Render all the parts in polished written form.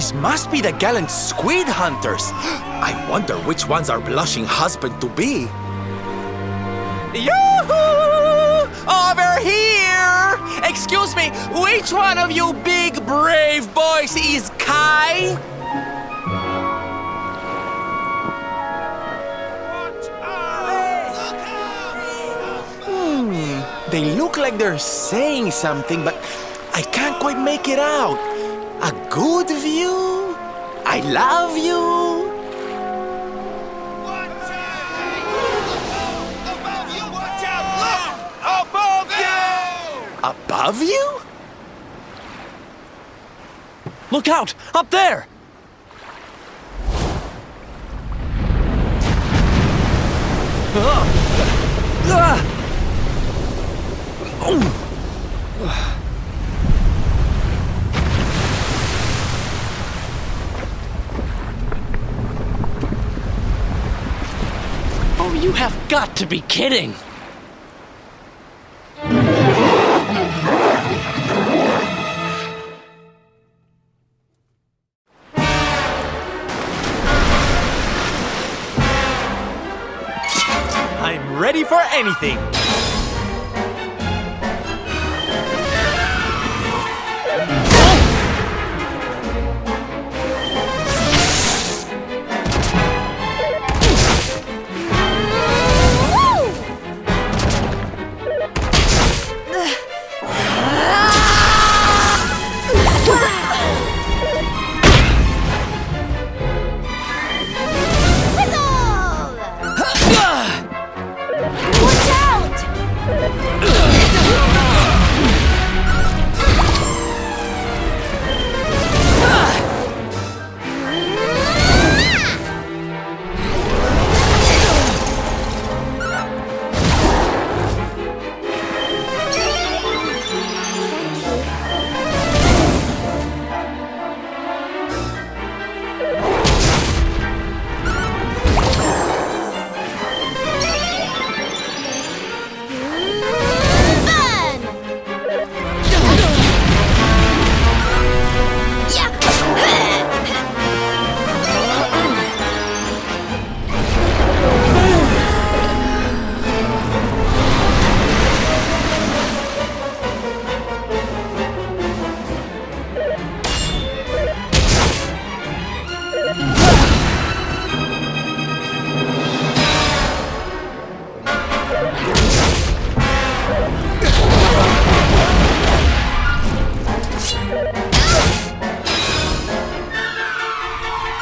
These must be the gallant squid hunters. I wonder which one's our blushing husband-to-be. Yoo-hoo! Over here! Excuse me, which one of you big brave boys is Kai? They look like they're saying something, but I can't quite make it out. A good view? I love you? Watch out! Above you! Watch out! Look! Above you! Above you? Look out! Up there! Oh, you have got to be kidding! I'm ready for anything.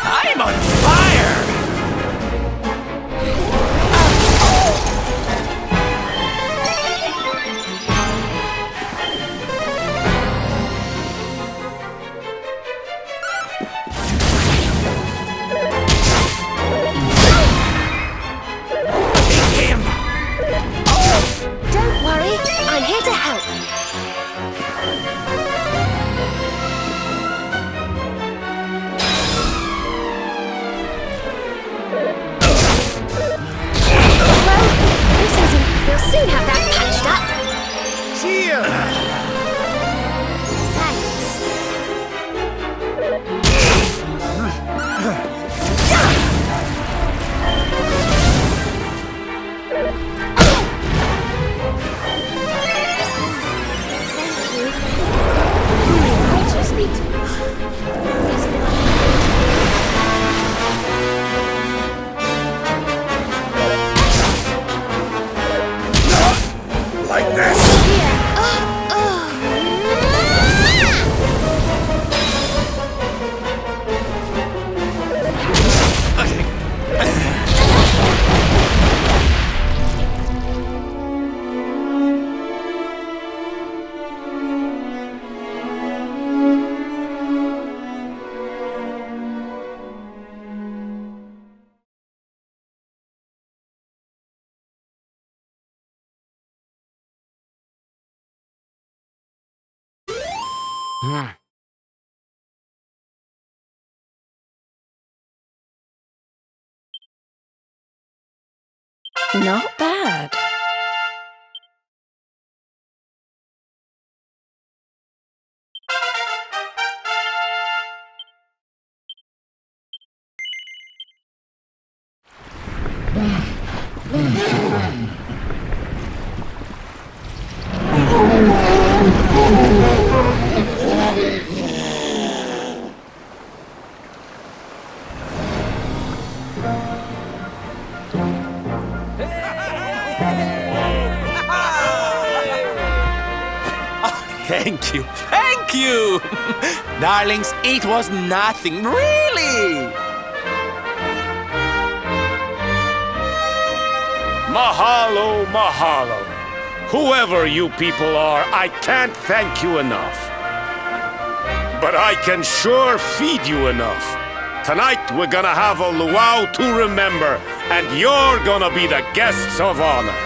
I'm on fire! Take him! Don't worry, I'm here to help. We'll soon have that patched up. Cheer! Thanks. Thank you. I just need Like this! Not bad. Thank you! Darlings, it was nothing, really! Mahalo, mahalo. Whoever you people are, I can't thank you enough. But I can sure feed you enough. Tonight we're gonna have a luau to remember, and you're gonna be the guests of honor.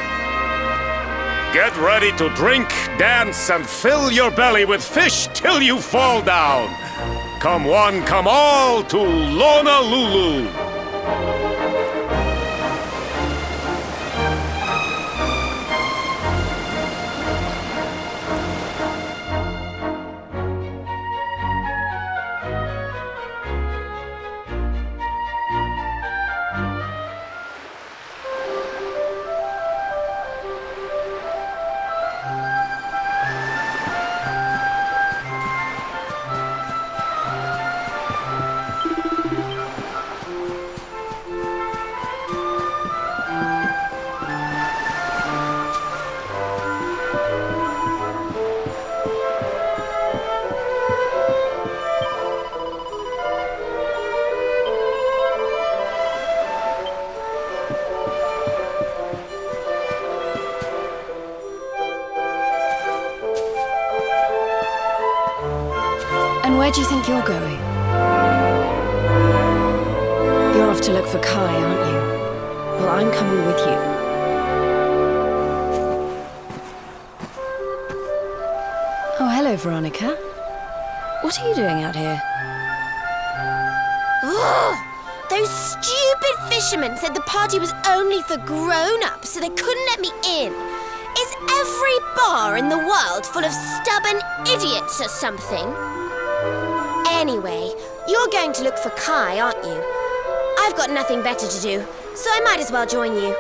Get ready to drink, dance, and fill your belly with fish till you fall down. Come one, come all to Honolulu. And where do you think you're going? You're off to look for Kai, aren't you? Well, I'm coming with you. Oh, hello, Veronica. What are you doing out here? Ugh! Those stupid fishermen said the party was only for grown-ups, so they couldn't let me in. Is every bar in the world full of stubborn idiots or something? Anyway, you're going to look for Kai, aren't you? I've got nothing better to do, so I might as well join you.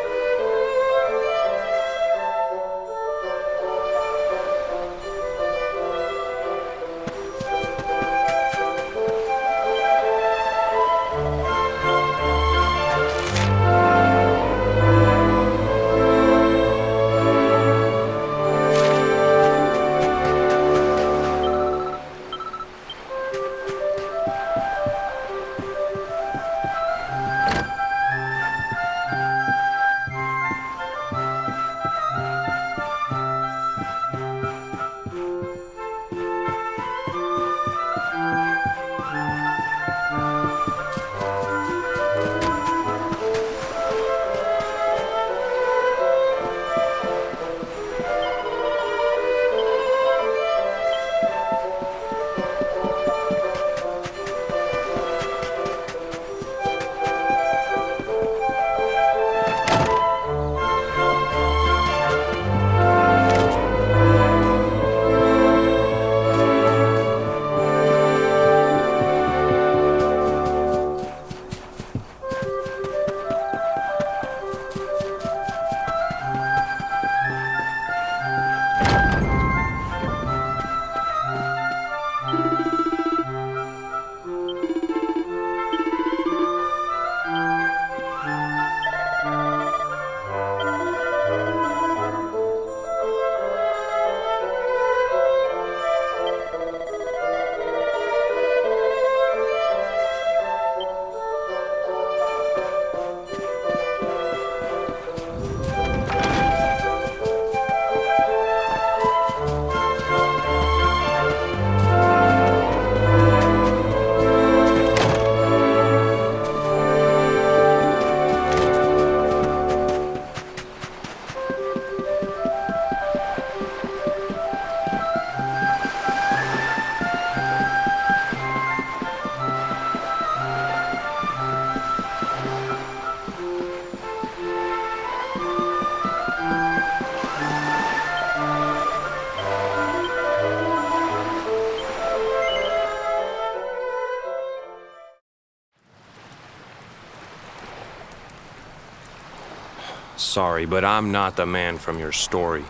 Sorry, but I'm not the man from your story.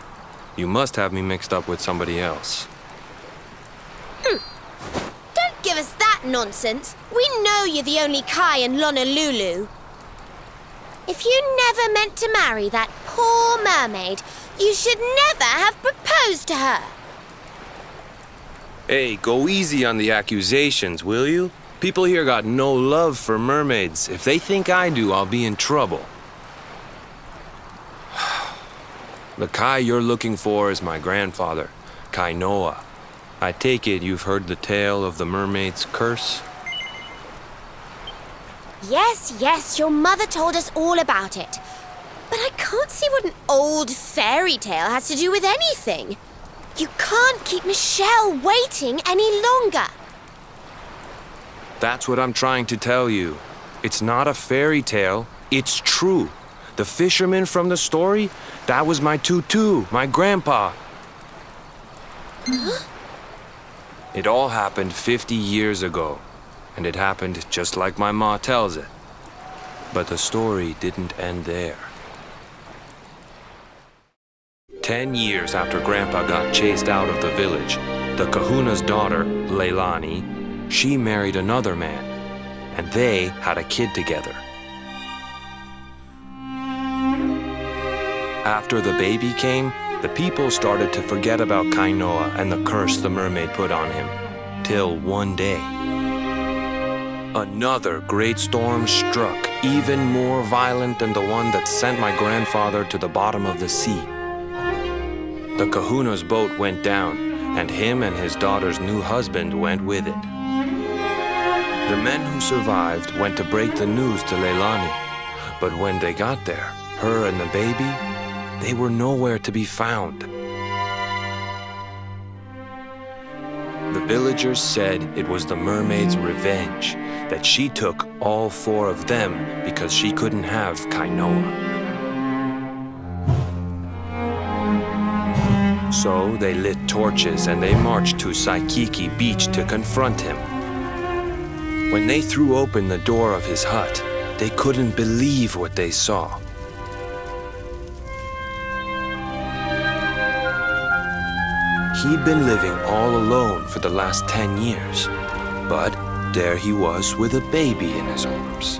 You must have me mixed up with somebody else. Don't give us that nonsense. We know you're the only Kai in Honolulu. If you never meant to marry that poor mermaid, you should never have proposed to her. Hey, go easy on the accusations, will you? People here got no love for mermaids. If they think I do, I'll be in trouble. The Kai you're looking for is my grandfather, Kainoa. I take it you've heard the tale of the mermaid's curse? Yes, your mother told us all about it. But I can't see what an old fairy tale has to do with anything. You can't keep Michelle waiting any longer. That's what I'm trying to tell you. It's not a fairy tale, it's true. The fisherman from the story, that was my tutu, my grandpa. Huh? It all happened 50 years ago, and it happened just like my ma tells it. But the story didn't end there. 10 years after Grandpa got chased out of the village, the kahuna's daughter, Leilani, she married another man, and they had a kid together. After the baby came, the people started to forget about Kainoa and the curse the mermaid put on him, till one day. Another great storm struck, even more violent than the one that sent my grandfather to the bottom of the sea. The kahuna's boat went down, and him and his daughter's new husband went with it. The men who survived went to break the news to Leilani, but when they got there, her and the baby, they were nowhere to be found. The villagers said it was the mermaid's revenge, that she took all 4 of them because she couldn't have Kainoa. So they lit torches and they marched to Saikiki Beach to confront him. When they threw open the door of his hut, they couldn't believe what they saw. He'd been living all alone for the last 10 years, but there he was with a baby in his arms.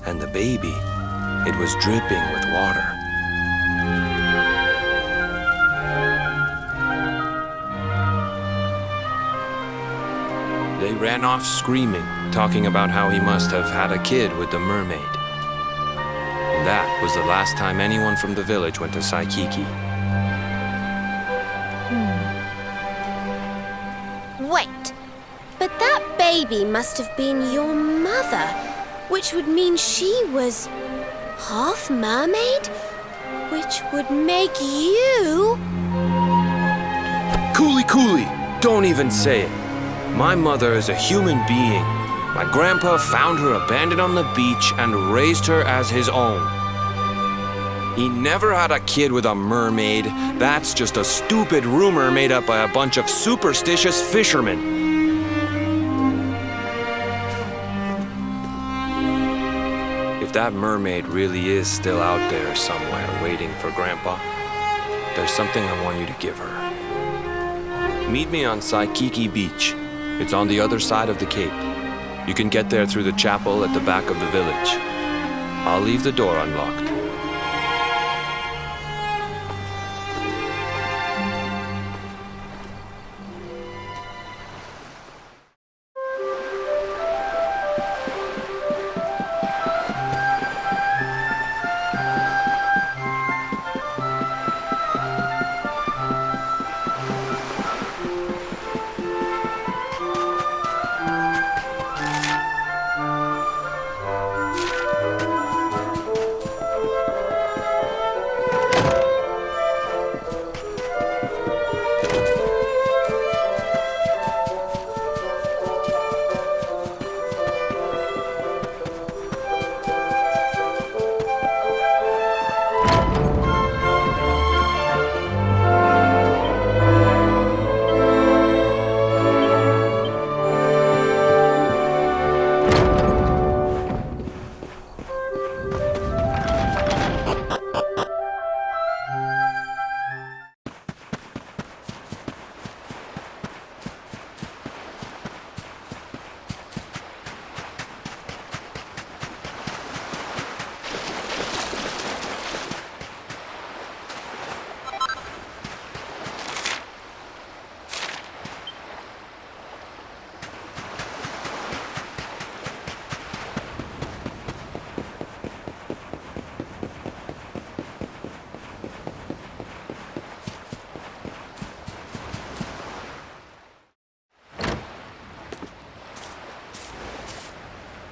And the baby, it was dripping with water. They ran off screaming, talking about how he must have had a kid with the mermaid. And that was the last time anyone from the village went to Saikiki. Wait, but that baby must have been your mother, which would mean she was half mermaid, which would make you... Cooley, don't even say it. My mother is a human being. My grandpa found her abandoned on the beach and raised her as his own. He never had a kid with a mermaid. That's just a stupid rumor made up by a bunch of superstitious fishermen. If that mermaid really is still out there somewhere waiting for Grandpa, there's something I want you to give her. Meet me on Saikiki Beach. It's on the other side of the cape. You can get there through the chapel at the back of the village. I'll leave the door unlocked.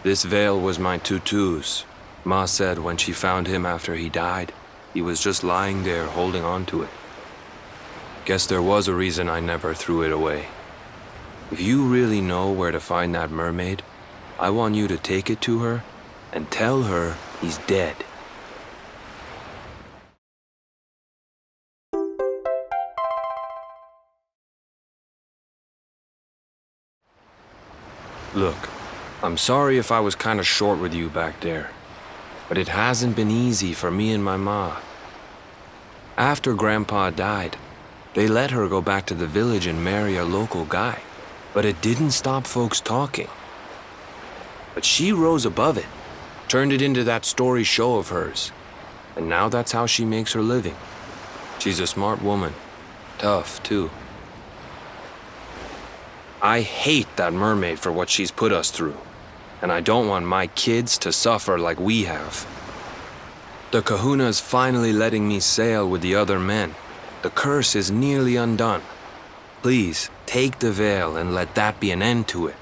This veil was my tutu's. Ma said when she found him after he died, he was just lying there holding on to it. Guess there was a reason I never threw it away. If you really know where to find that mermaid, I want you to take it to her and tell her he's dead. Look, I'm sorry if I was kinda short with you back there, but it hasn't been easy for me and my ma. After Grandpa died, they let her go back to the village and marry a local guy, but it didn't stop folks talking. But she rose above it, turned it into that story show of hers, and now that's how she makes her living. She's a smart woman, tough too. I hate that mermaid for what she's put us through, and I don't want my kids to suffer like we have. The kahuna's finally letting me sail with the other men. The curse is nearly undone. Please, take the veil and let that be an end to it.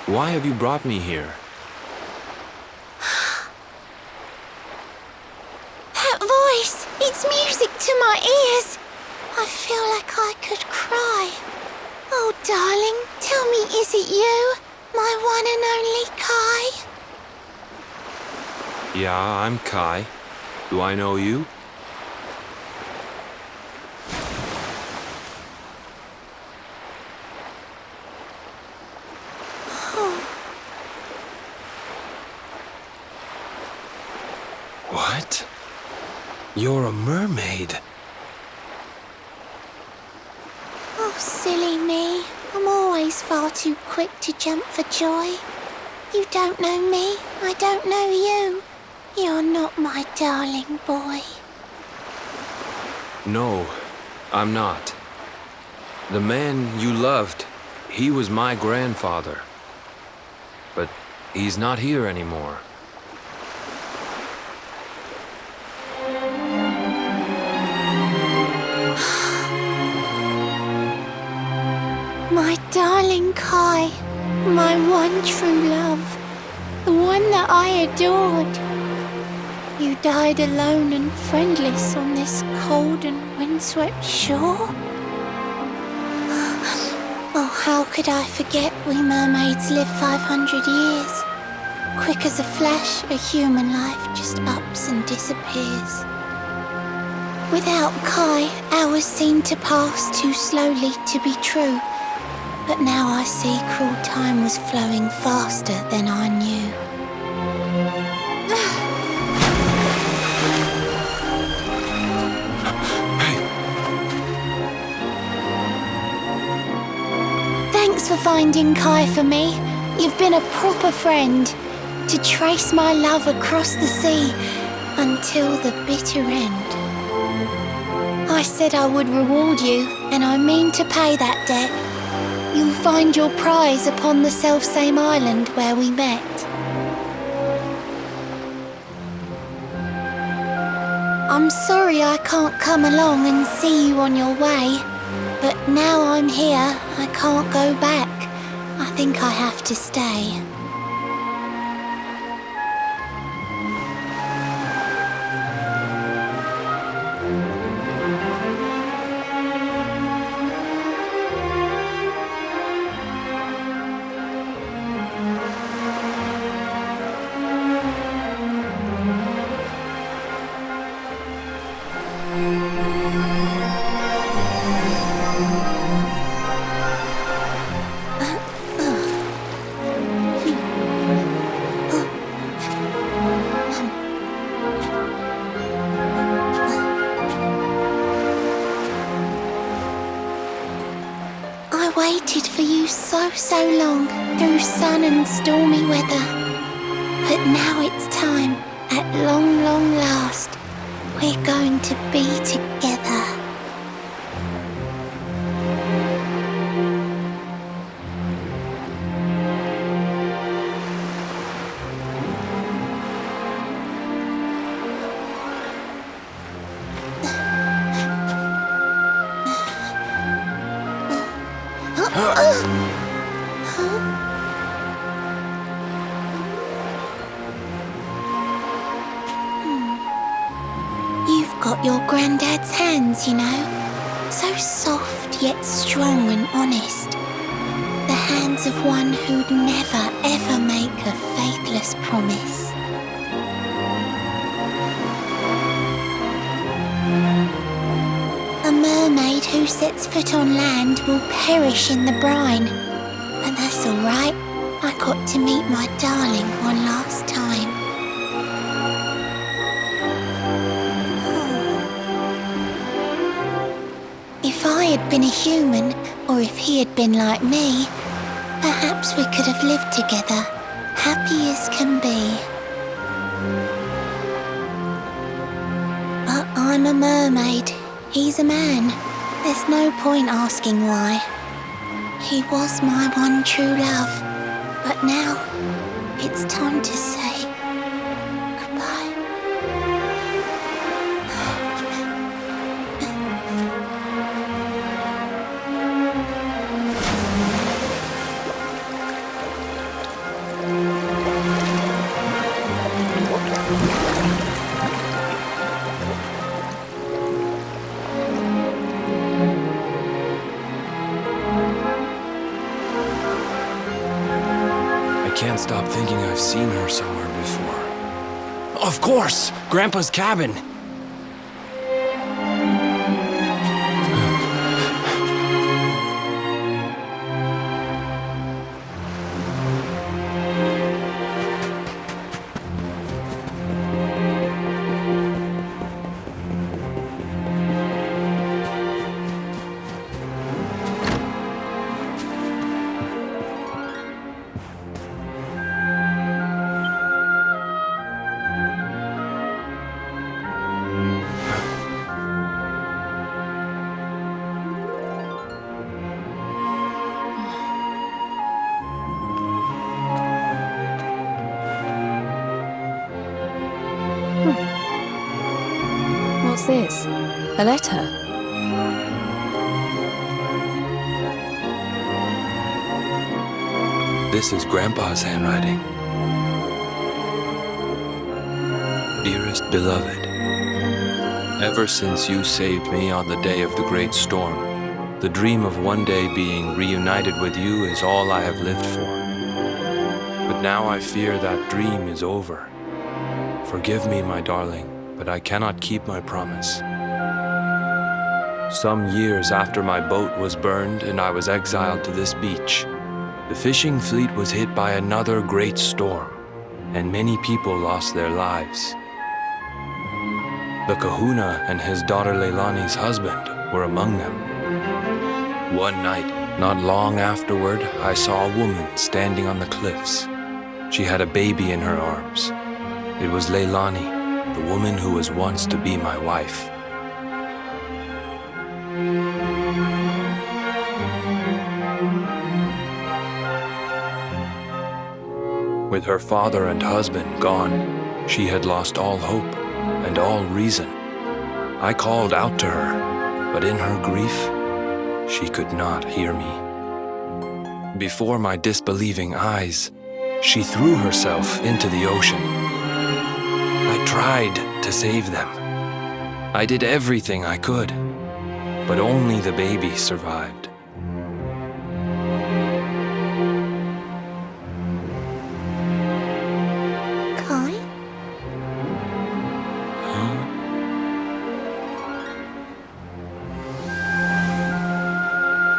Why have you brought me here? That voice! It's music to my ears! I feel like I could cry. Oh, darling, tell me, is it you? My one and only Kai? Yeah, I'm Kai. Do I know you? What? You're a mermaid. Oh, silly me. I'm always far too quick to jump for joy. You don't know me, I don't know you. You're not my darling boy. No, I'm not. The man you loved, he was my grandfather. But he's not here anymore. My darling Kai, my one true love, the one that I adored. You died alone and friendless on this cold and windswept shore? Oh, how could I forget we mermaids live 500 years? Quick as a flash, a human life just ups and disappears. Without Kai, hours seem to pass too slowly to be true. But now I see cruel time was flowing faster than I knew. Thanks for finding Kai for me. You've been a proper friend. To trace my love across the sea until the bitter end. I said I would reward you, and I mean to pay that debt. You'll find your prize upon the selfsame island where we met. I'm sorry I can't come along and see you on your way, but now I'm here, I can't go back. I think I have to stay. Waited for you so long through sun and stormy weather. But now it's time, at long last, we're going to be together. You've got your granddad's hands, you know. So soft yet strong and honest. The hands of one who'd never ever make a faithless promise. A mermaid who sets foot on land will perish in the brine. But that's all right. I got to meet my darling one last time. If I had been a human, or if he had been like me, perhaps we could have lived together, happy as can be. But I'm a mermaid. He's a man. There's no point asking why. He was my one true love. But now, it's time to say goodbye. stop thinking I've seen her somewhere before. Of course! Grandpa's cabin! What's this? A letter? This is Grandpa's handwriting. Dearest beloved, ever since you saved me on the day of the great storm, the dream of one day being reunited with you is all I have lived for. But now I fear that dream is over. Forgive me, my darling, but I cannot keep my promise. Some years after my boat was burned and I was exiled to this beach, the fishing fleet was hit by another great storm, and many people lost their lives. The kahuna and his daughter Leilani's husband were among them. One night, not long afterward, I saw a woman standing on the cliffs. She had a baby in her arms. It was Leilani, the woman who was once to be my wife. With her father and husband gone, she had lost all hope and all reason. I called out to her, but in her grief, she could not hear me. Before my disbelieving eyes, she threw herself into the ocean. I tried to save them. I did everything I could, but only the baby survived. Kai?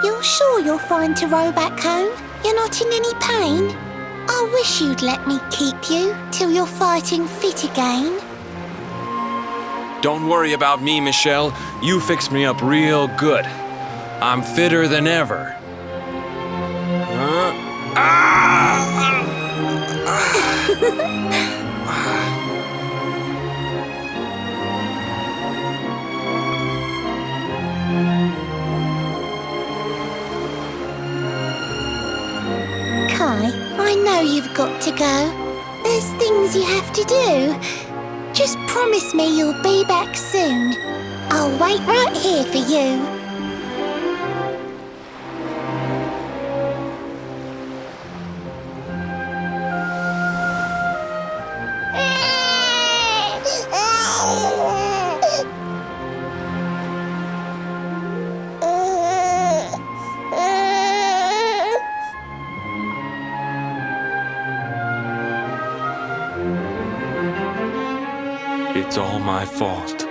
You're sure you're fine to row back home? You're not in any pain? I wish you'd let me keep you till you're fighting fit again. Don't worry about me, Michelle. You fixed me up real good. I'm fitter than ever. Kai, I know you've got to go. There's things you have to do. Just promise me you'll be back soon. I'll wait right here for you. It's all my fault.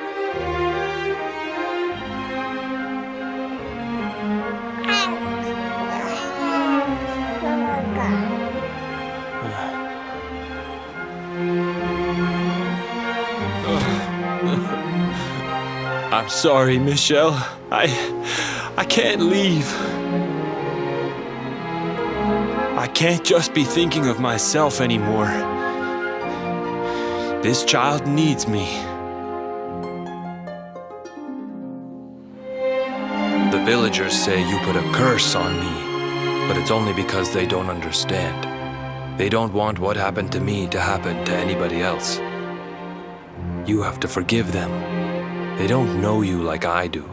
I'm sorry, Michelle. I can't leave. I can't just be thinking of myself anymore. This child needs me. The villagers say you put a curse on me, but it's only because they don't understand. They don't want what happened to me to happen to anybody else. You have to forgive them. They don't know you like I do.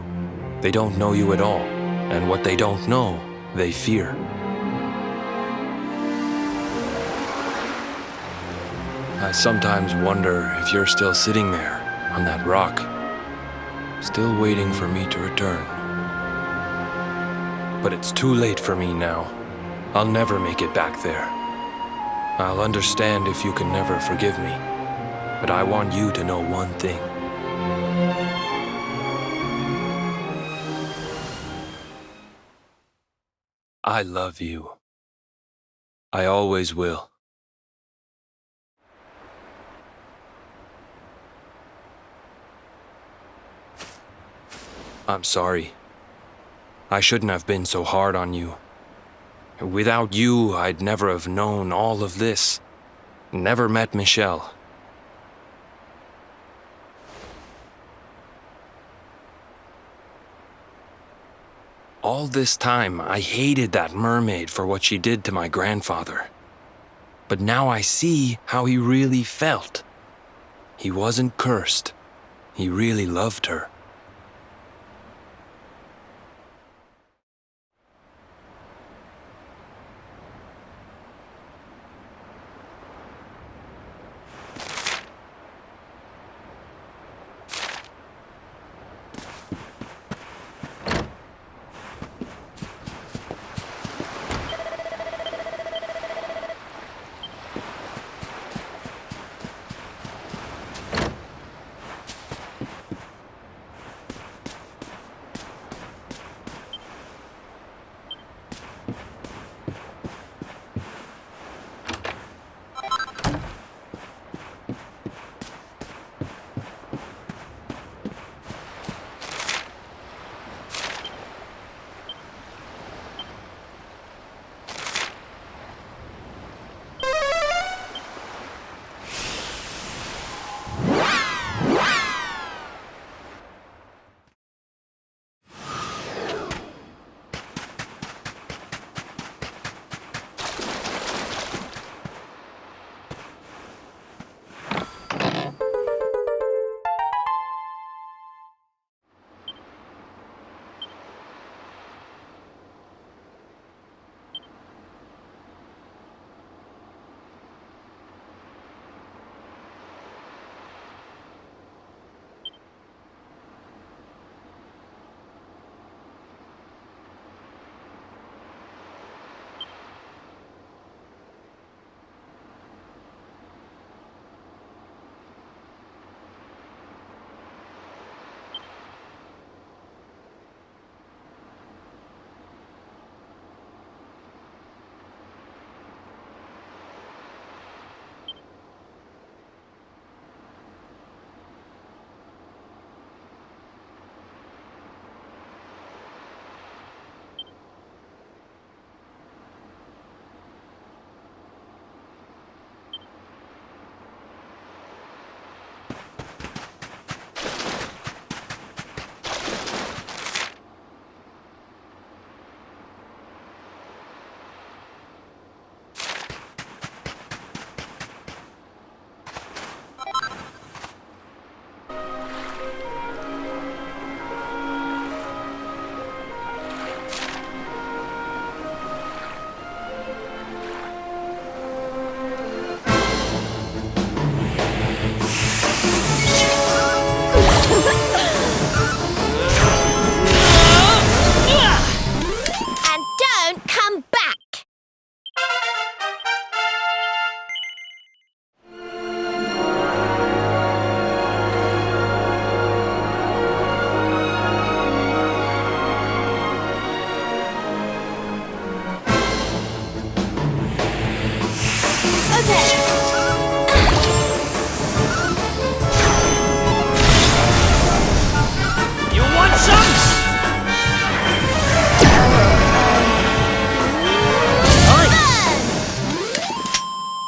They don't know you at all, and what they don't know, they fear. I sometimes wonder if you're still sitting there, on that rock, still waiting for me to return. But it's too late for me now. I'll never make it back there. I'll understand if you can never forgive me, but I want you to know one thing. I love you. I always will. I'm sorry. I shouldn't have been so hard on you. Without you, I'd never have known all of this. Never met Michelle. All this time, I hated that mermaid for what she did to my grandfather. But now I see how he really felt. He wasn't cursed. He really loved her.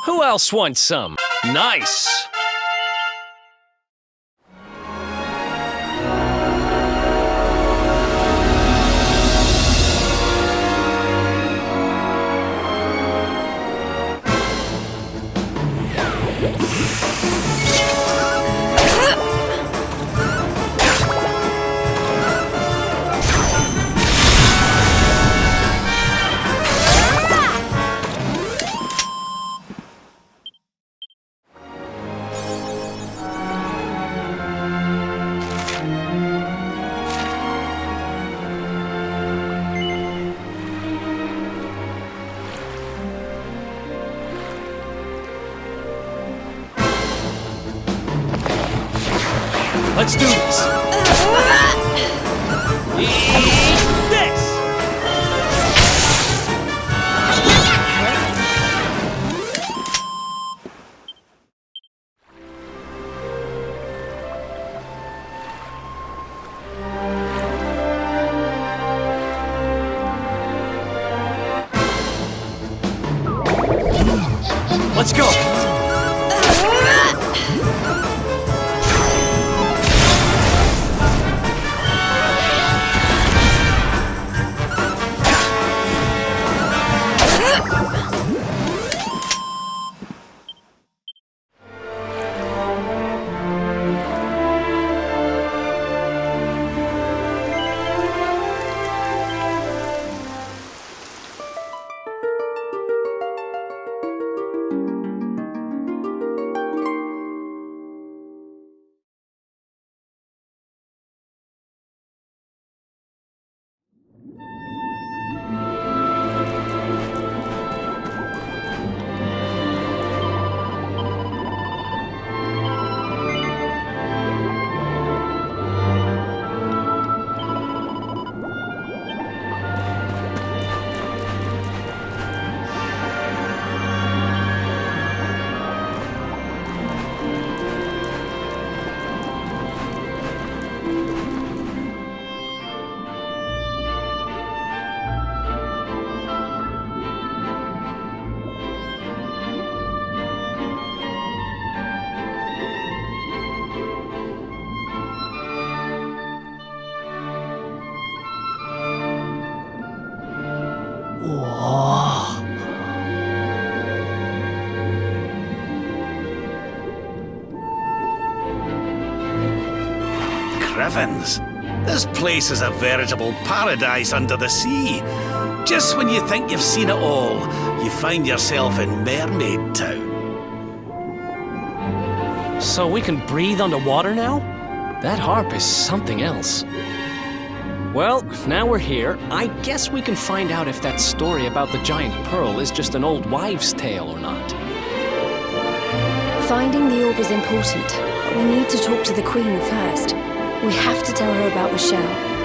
Who else wants some? Nice! Let's do this. Eat this. Let's go. Heavens, this place is a veritable paradise under the sea. Just when you think you've seen it all, you find yourself in Mermaid Town. So we can breathe underwater now? That harp is something else. Well, now we're here, I guess we can find out if that story about the giant pearl is just an old wives' tale or not. Finding the orb is important, but we need to talk to the Queen first. We have to tell her about Michelle.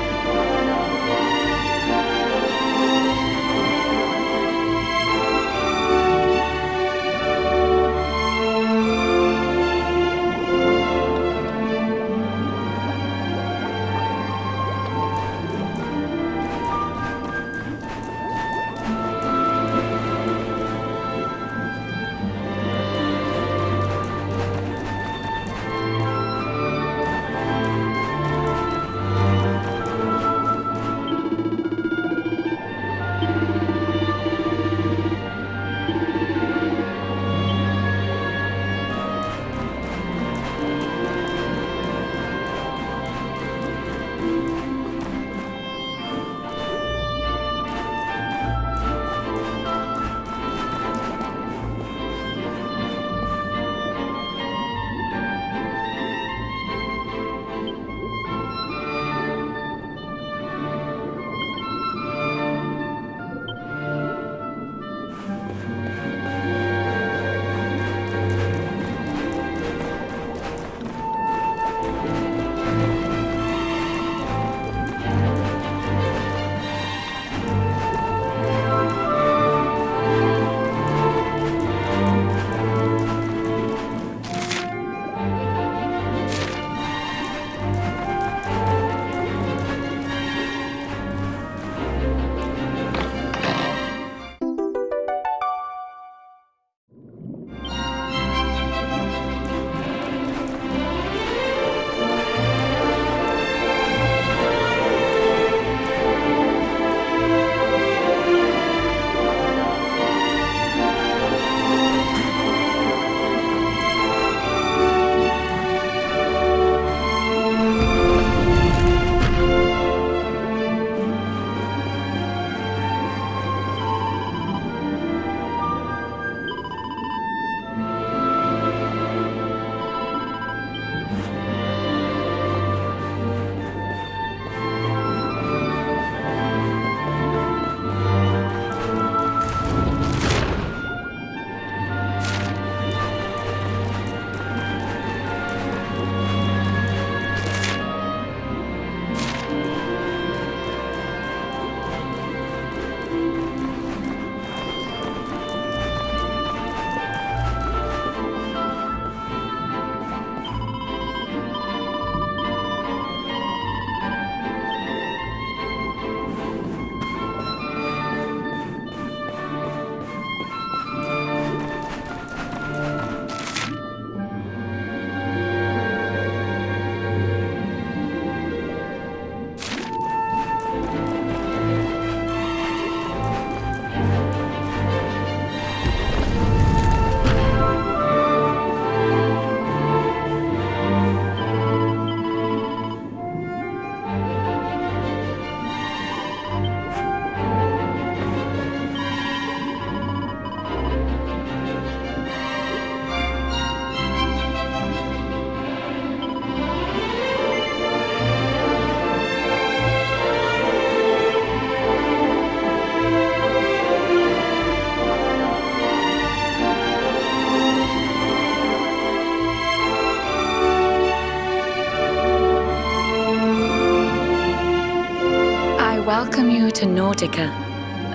welcome you to Nautica,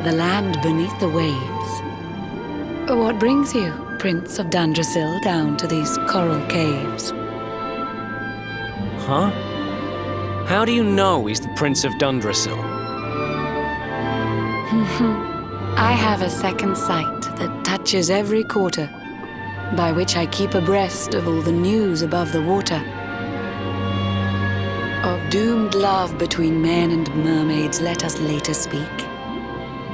the land beneath the waves. What brings you, Prince of Dundrasil, down to these coral caves? Huh? How do you know he's the Prince of Dundrasil? I have a second sight that touches every quarter, by which I keep abreast of all the news above the water. Of doomed love between men and mermaids, let us later speak.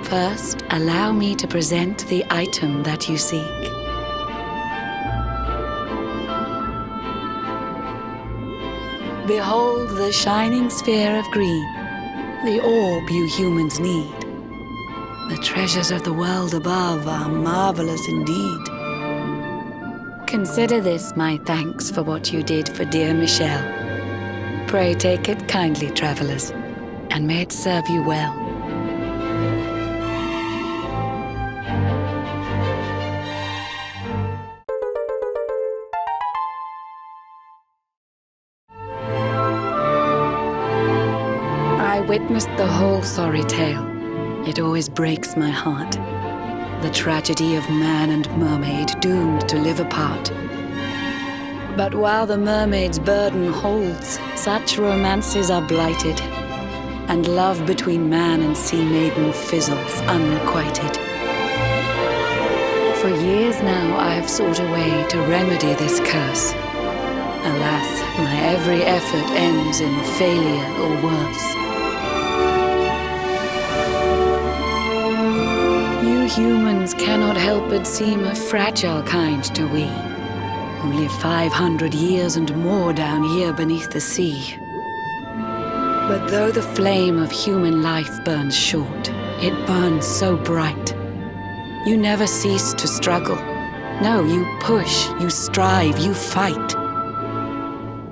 First, allow me to present the item that you seek. Behold the shining sphere of green, the orb you humans need. The treasures of the world above are marvelous indeed. Consider this my thanks for what you did for dear Michelle. Pray take it kindly, travelers, and may it serve you well. I witnessed the whole sorry tale. It always breaks my heart. The tragedy of man and mermaid doomed to live apart. But while the mermaid's burden holds, such romances are blighted, and love between man and sea maiden fizzles unrequited. For years now I have sought a way to remedy this curse. Alas, my every effort ends in failure or worse. You humans cannot help but seem a fragile kind to we, who live 500 years and more down here beneath the sea. But though the flame of human life burns short, it burns so bright. You never cease to struggle. No, you push, you strive, you fight.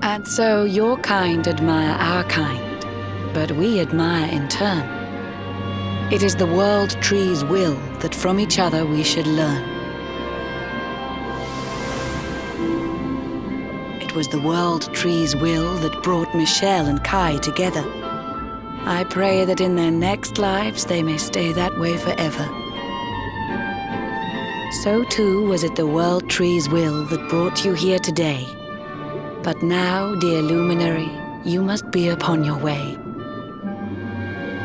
And so your kind admire our kind, but we admire in turn. It is the world tree's will that from each other we should learn. It was the world tree's will that brought Michelle and Kai together. I pray that in their next lives they may stay that way forever. So too was it the world tree's will that brought you here today. But now, dear luminary, you must be upon your way.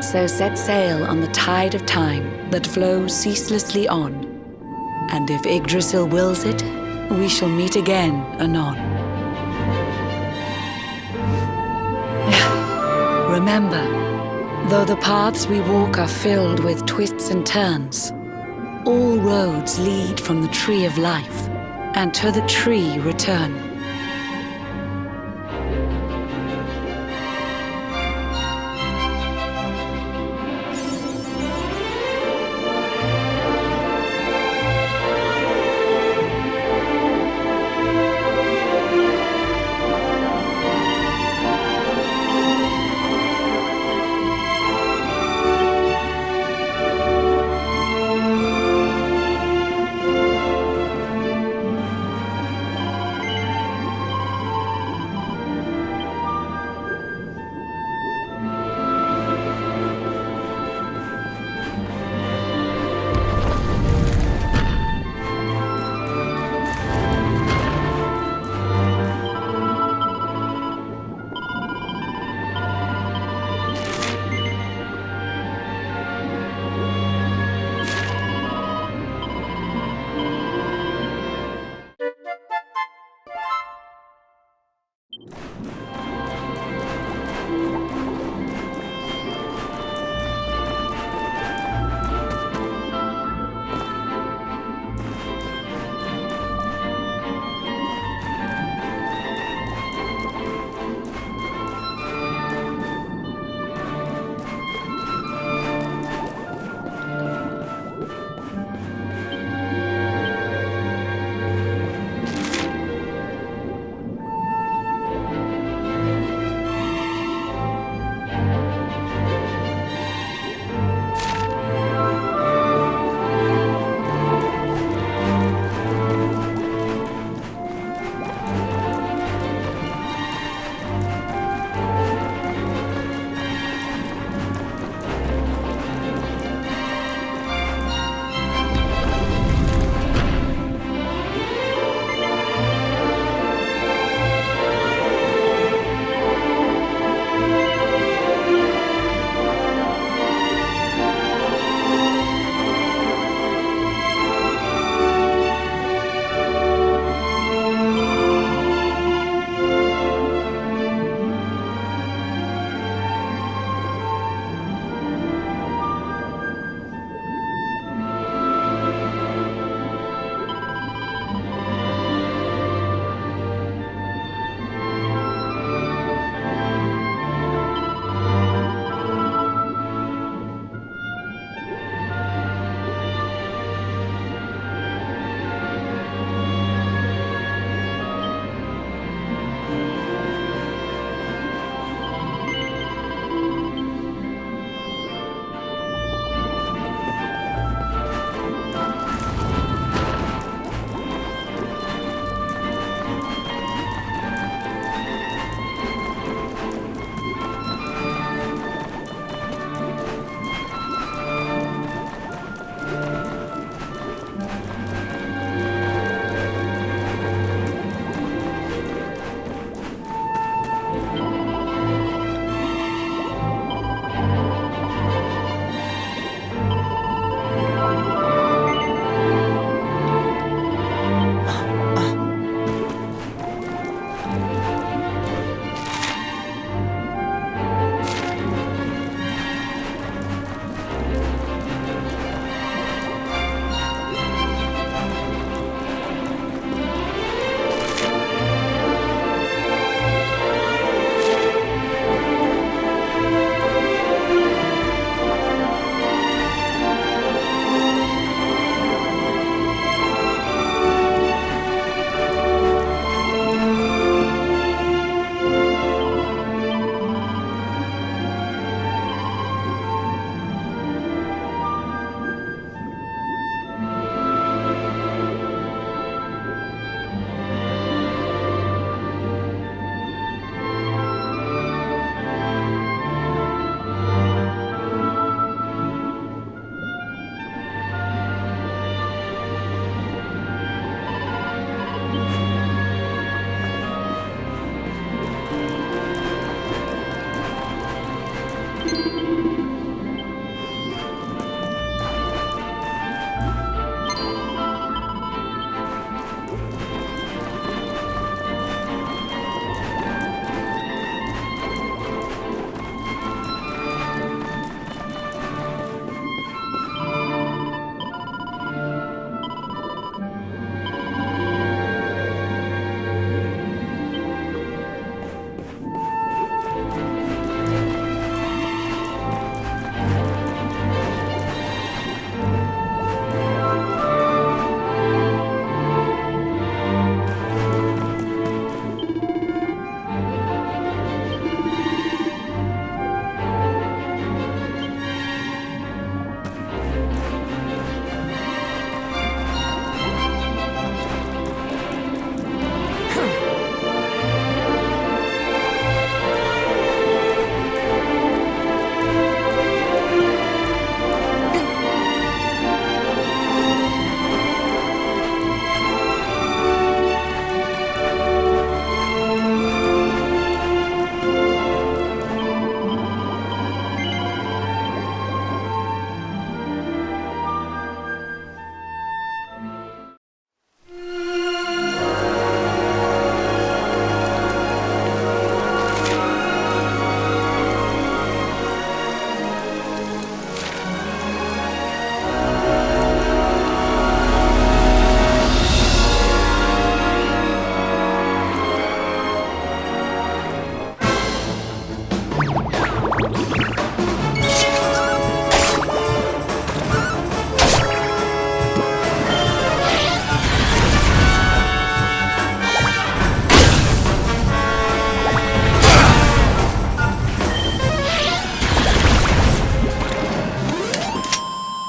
So set sail on the tide of time that flows ceaselessly on. And if Yggdrasil wills it, we shall meet again anon. Remember, though the paths we walk are filled with twists and turns, all roads lead from the tree of life, and to the tree return.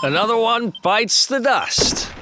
Another one bites the dust.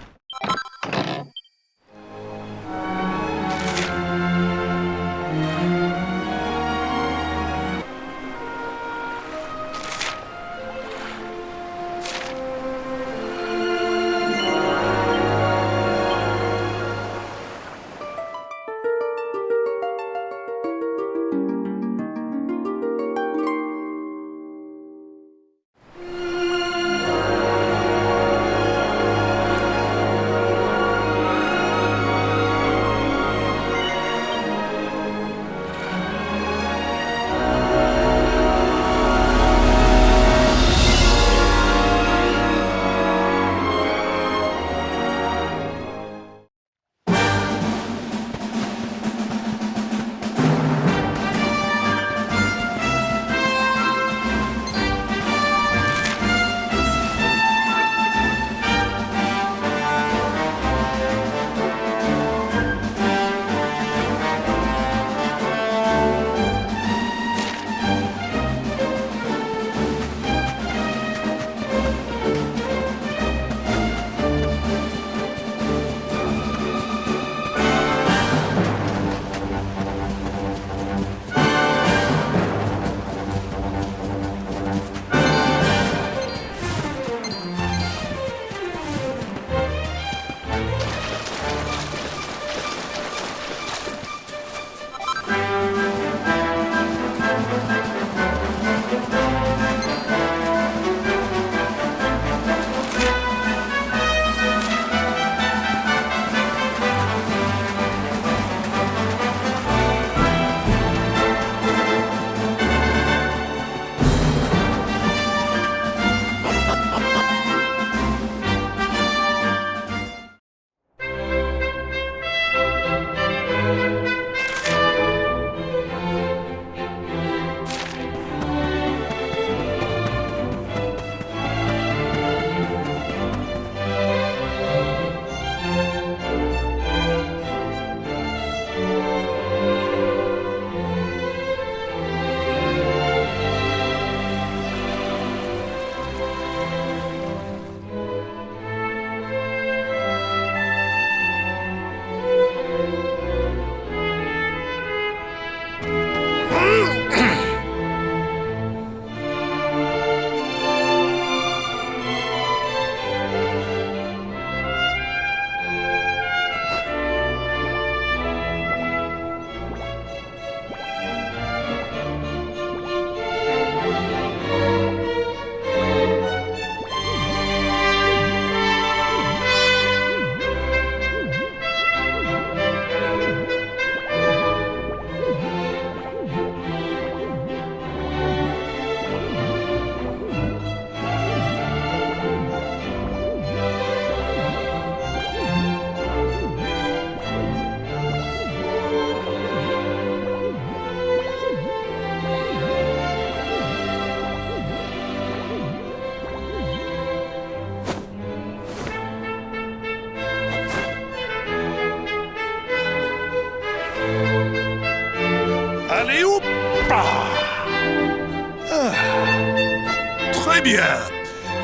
Très bien.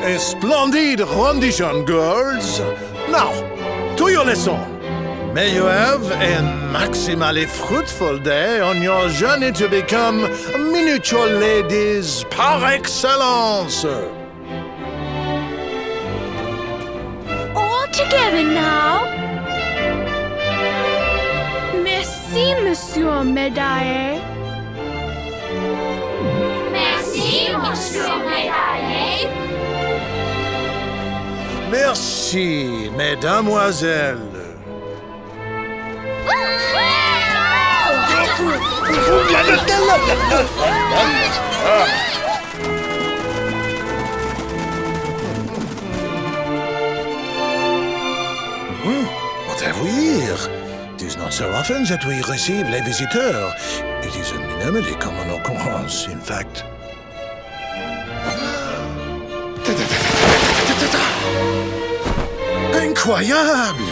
A splendid rendition, girls. Now, to your lesson. May you have a maximally fruitful day on your journey to become miniature ladies par excellence. All together now. Merci, Monsieur Médaille. Merci, Monsieur Médaille. Merci, mesdemoiselles. What have we here? It is not so often that we receive les visiteurs. It is an anomaly common occurrence, in fact. Incroyable!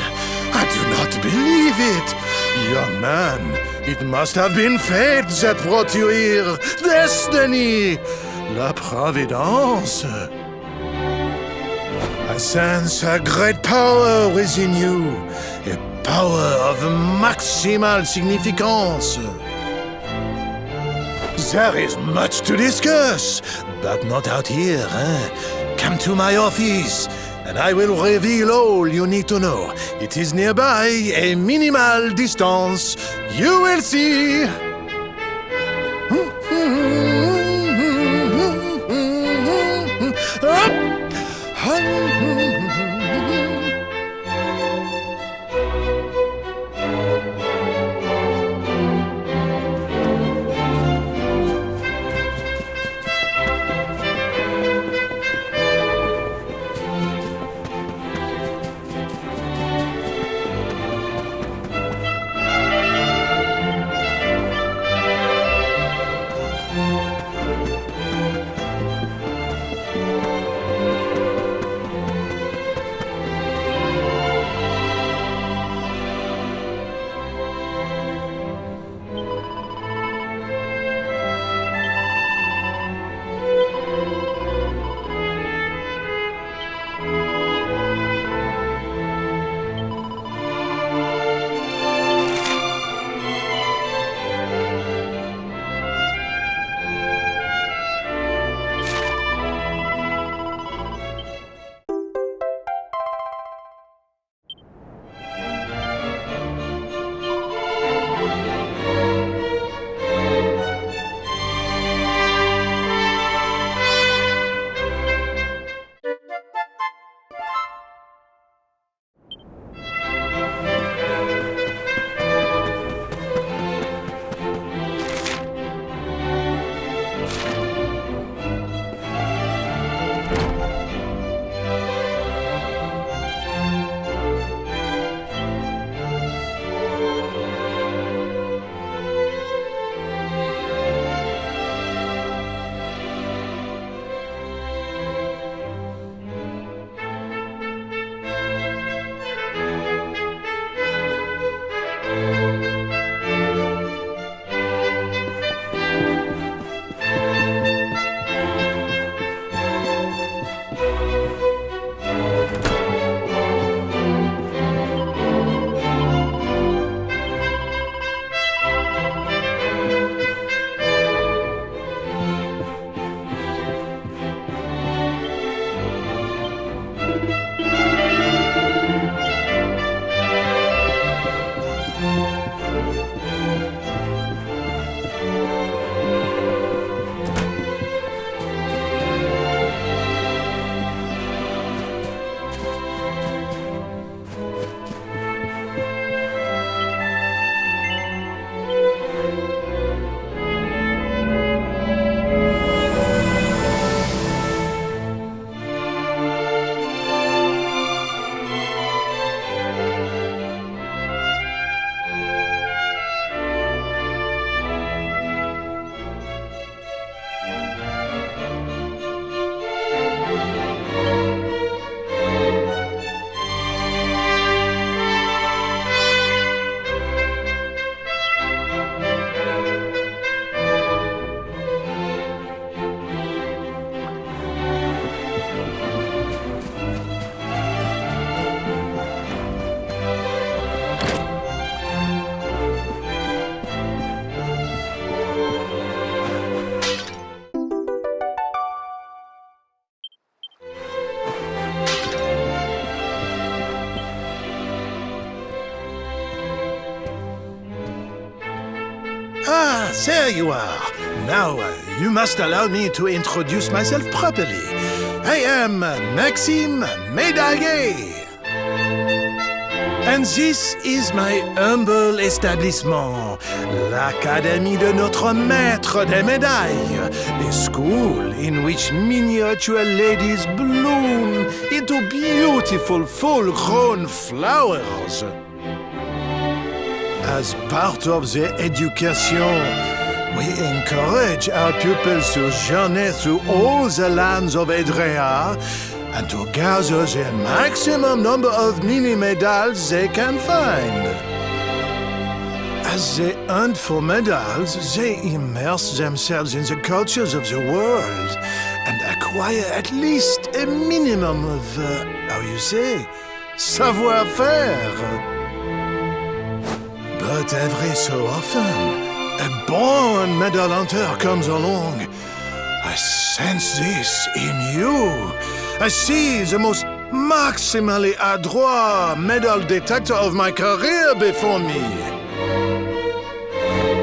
I do not believe it! Young man, it must have been fate that brought you here! Destiny! La Providence! sense a great power within you, a power of maximal significance. There is much to discuss, but not out here, eh? Come to my office, and I will reveal all you need to know. It is nearby, a minimal distance. You will see. Ah, there you are. Now, you must allow me to introduce myself properly. I am Maxime Médaillé. And this is my humble establishment, l'Académie de notre Maître des Médailles, a school in which miniature ladies bloom into beautiful full-grown flowers. As part of the education, we encourage our pupils to journey through all the lands of Edrea and to gather the maximum number of mini-medals they can find. As they hunt for medals, they immerse themselves in the cultures of the world and acquire require at least a minimum of, how you say, savoir-faire. But every so often, a born medal hunter comes along. I sense this in you. I see the most maximally adroit medal detector of my career before me.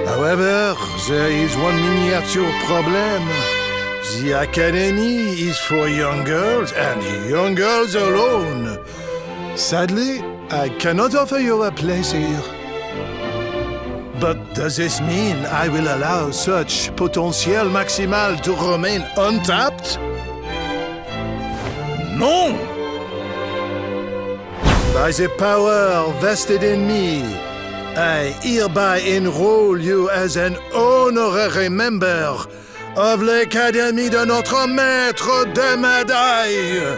However, there is one miniature problem. The academy is for young girls and young girls alone. Sadly, I cannot offer you a place here. But does this mean I will allow such potential maximal to remain untapped? No! By the power vested in me, I hereby enroll you as an honorary member of l'Académie de notre maître des médailles.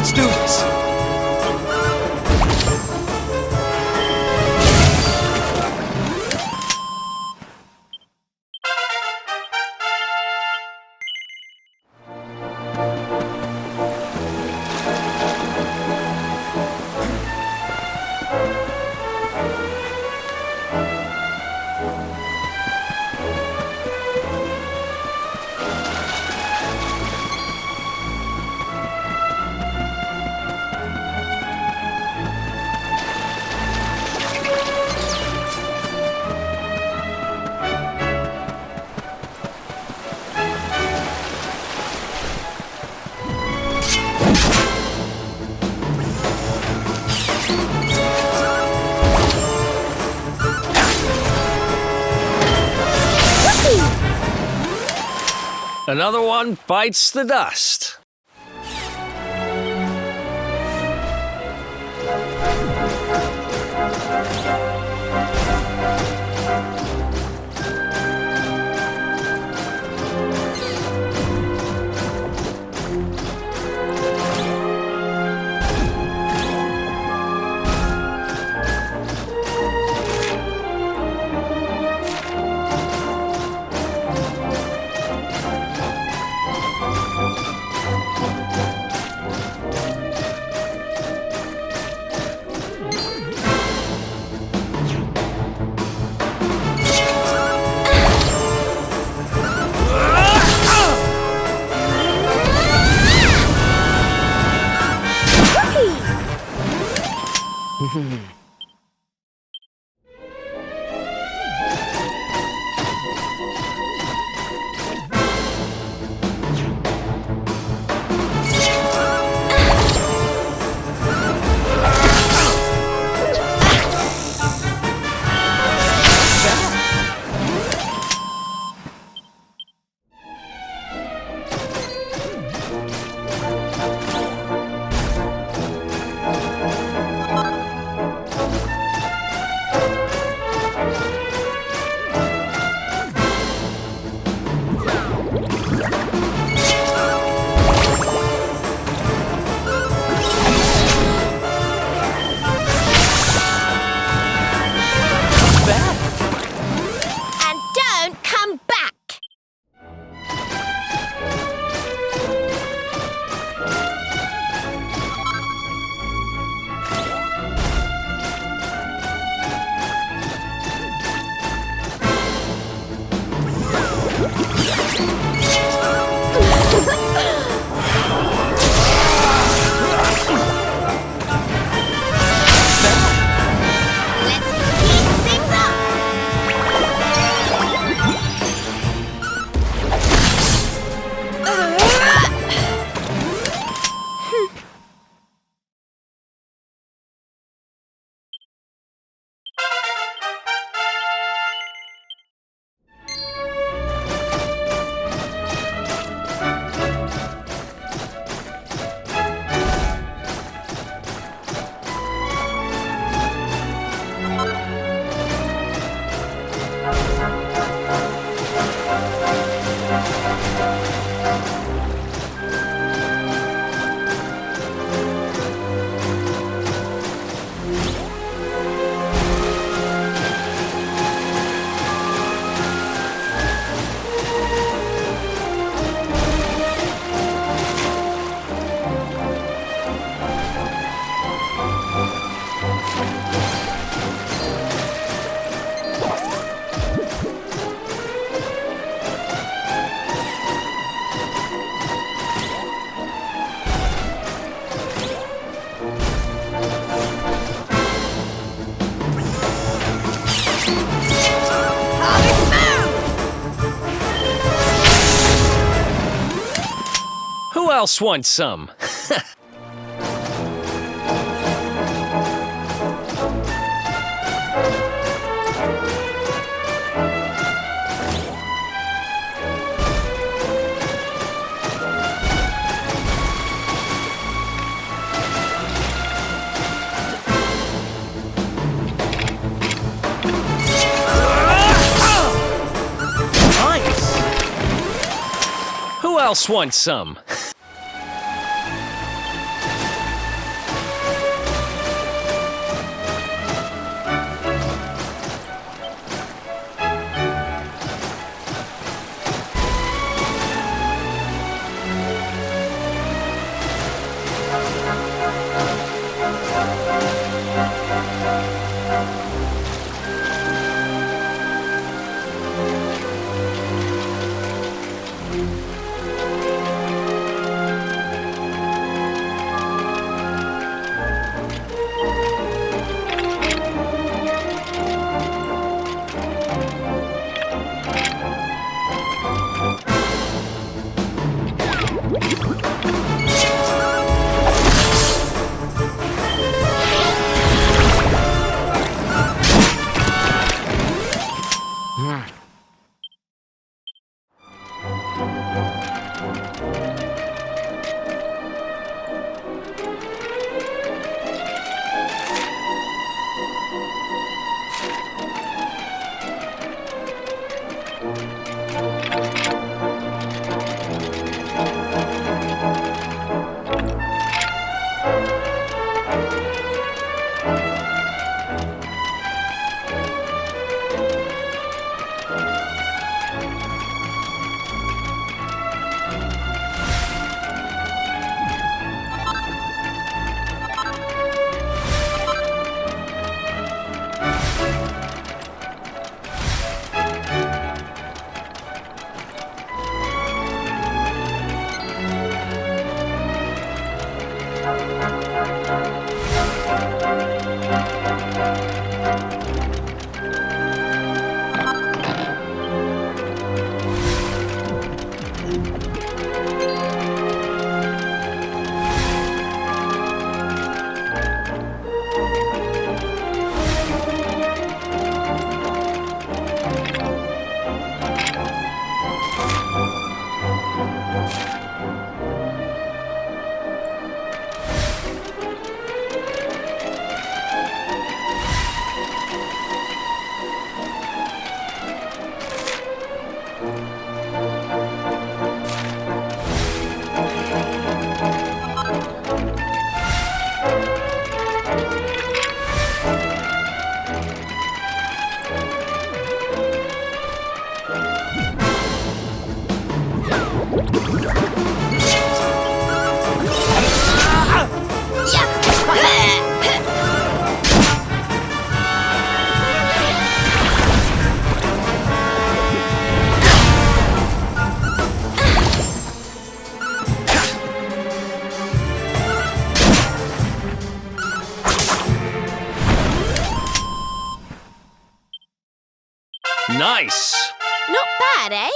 Let's do this. Another one bites the dust. Who else wants some? Who else wants some? Nice! Not bad, eh?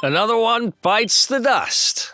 Another one bites the dust.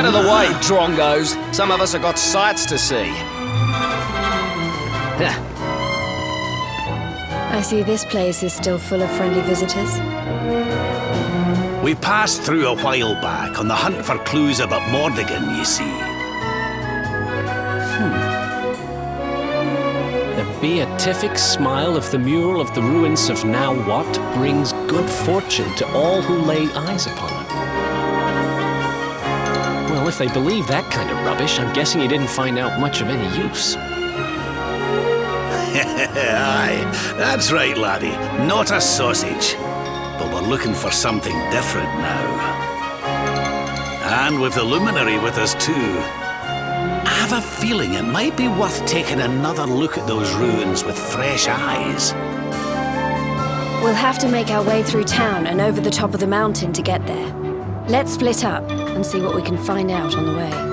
of the way, drongos. Some of us have got sights to see. I see this place is still full of friendly visitors. We passed through a while back on the hunt for clues about Mordigan, you see. The beatific smile of the mural of the ruins of now what brings good fortune to all who lay eyes upon it. Well, if they believe that kind of rubbish, I'm guessing you didn't find out much of any use. Aye, that's right, laddie. Not a sausage. But we're looking for something different now. And with the luminary with us too. I have a feeling it might be worth taking another look at those ruins with fresh eyes. We'll have to make our way through town and over the top of the mountain to get there. Let's split up and see what we can find out on the way.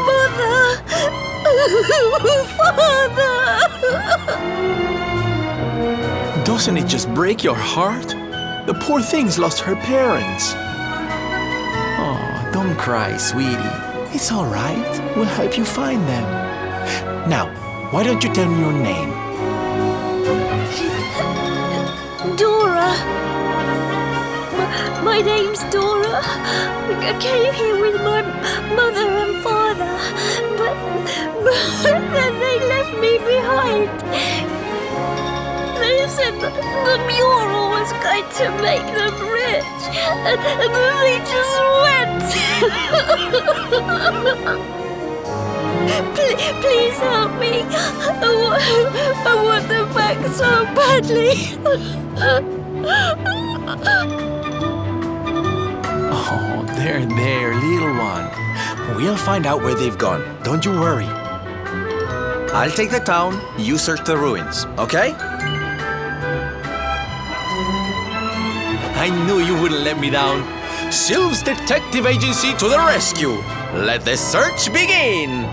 Mother! Father! Doesn't it just break your heart? The poor thing's lost her parents. Oh, don't cry, sweetie. It's all right. We'll help you find them. Now, why don't you tell me your name? Dora. My name's Dora. I came here with my mother and father, but then they left me behind. They said the mural was going to make them rich, and then they just went. Please help me. I want them back so badly. Oh, there, little one. We'll find out where they've gone. Don't you worry. I'll take the town, you search the ruins, okay? I knew you wouldn't let me down. Sylve's detective agency to the rescue. Let the search begin.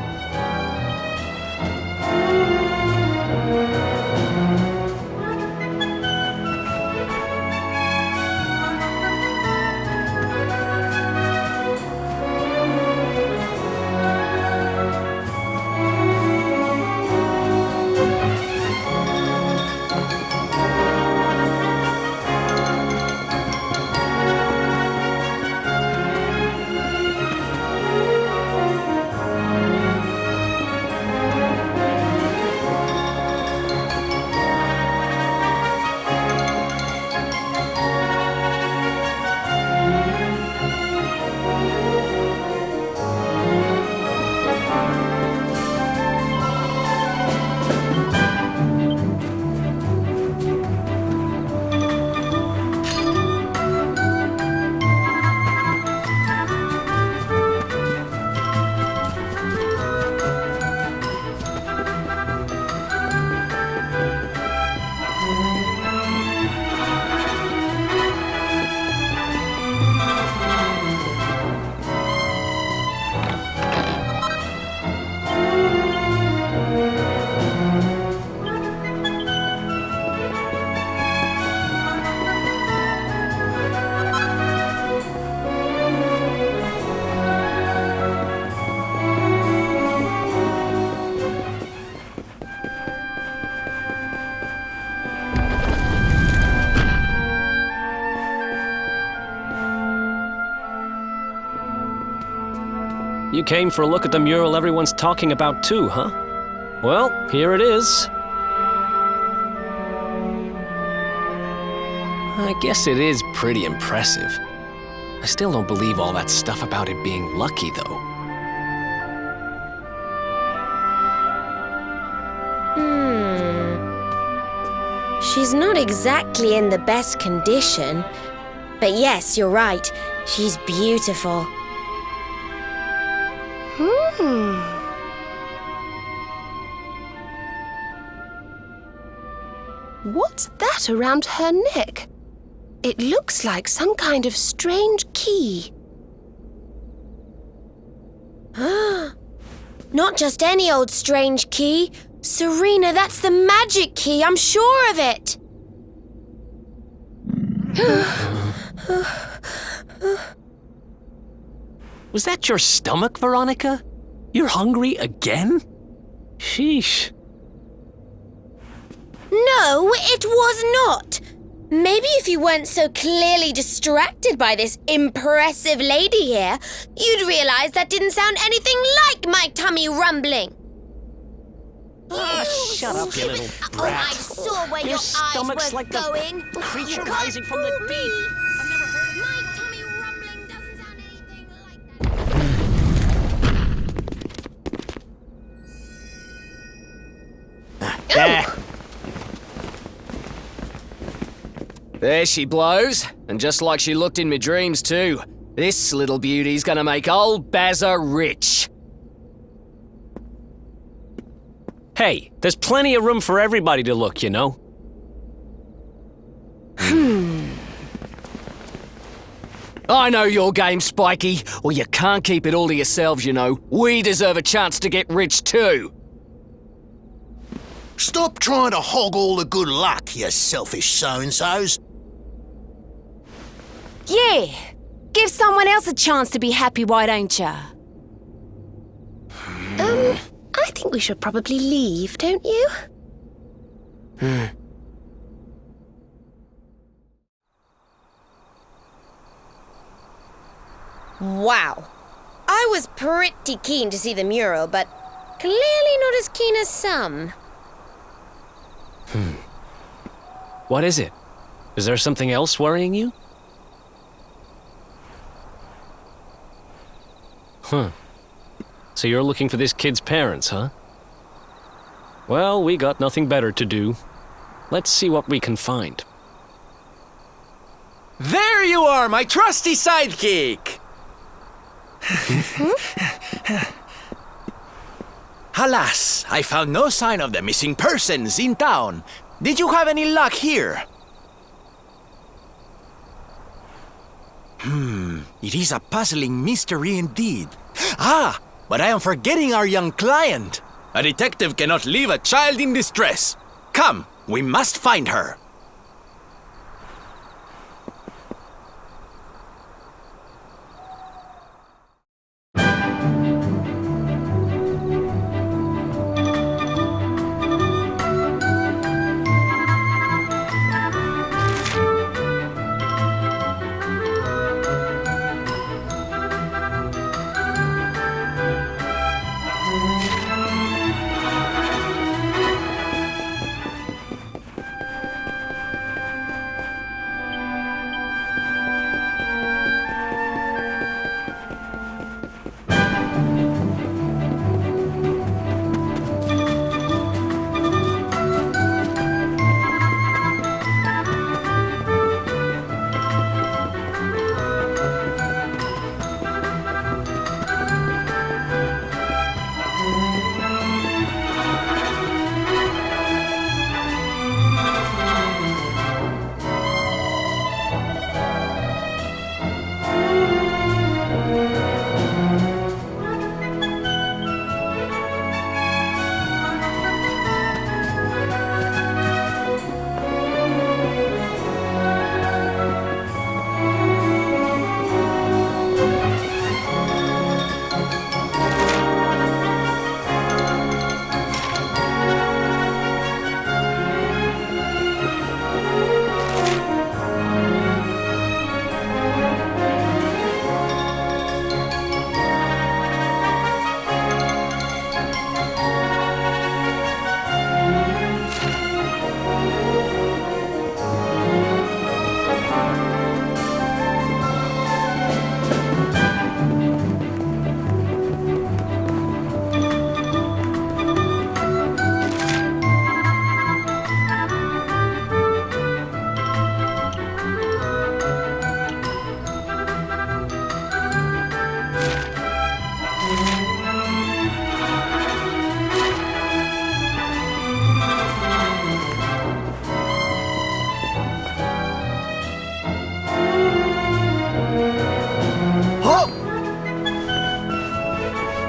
You came for a look at the mural everyone's talking about too, huh? Well, here it is. I guess it is pretty impressive. I still don't believe all that stuff about it being lucky, though. She's not exactly in the best condition. But yes, you're right. She's beautiful. What's that around her neck? It looks like some kind of strange key. Not just any old strange key. Serena, that's the magic key. I'm sure of it. Was that your stomach, Veronica? You're hungry again? Sheesh. No, it was not. Maybe if you weren't so clearly distracted by this impressive lady here, you'd realize that didn't sound anything like my tummy rumbling. Shut up, you little brat. Oh, I saw where your stomach's eyes were like going. the creature You rising from the can't deep. fool me. I've never heard of My tummy rumbling doesn't sound anything like that. There she blows, and just like she looked in my dreams too. This little beauty's gonna make old Bazza rich. Hey, there's plenty of room for everybody to look, you know. I know your game, Spiky. Well, you can't keep it all to yourselves, you know. We deserve a chance to get rich too. Stop trying to hog all the good luck, you selfish so-and-sos. Yeah. Give someone else a chance to be happy, why don't ya? I think we should probably leave, don't you? Wow. I was pretty keen to see the mural, but clearly not as keen as some. What is it? Is there something else worrying you? Huh. So you're looking for this kid's parents, huh? Well, we got nothing better to do. Let's see what we can find. There you are, my trusty sidekick! Alas, I found no sign of the missing persons in town. Did you have any luck here? It is a puzzling mystery indeed. Ah, but I am forgetting our young client. A detective cannot leave a child in distress. Come, we must find her.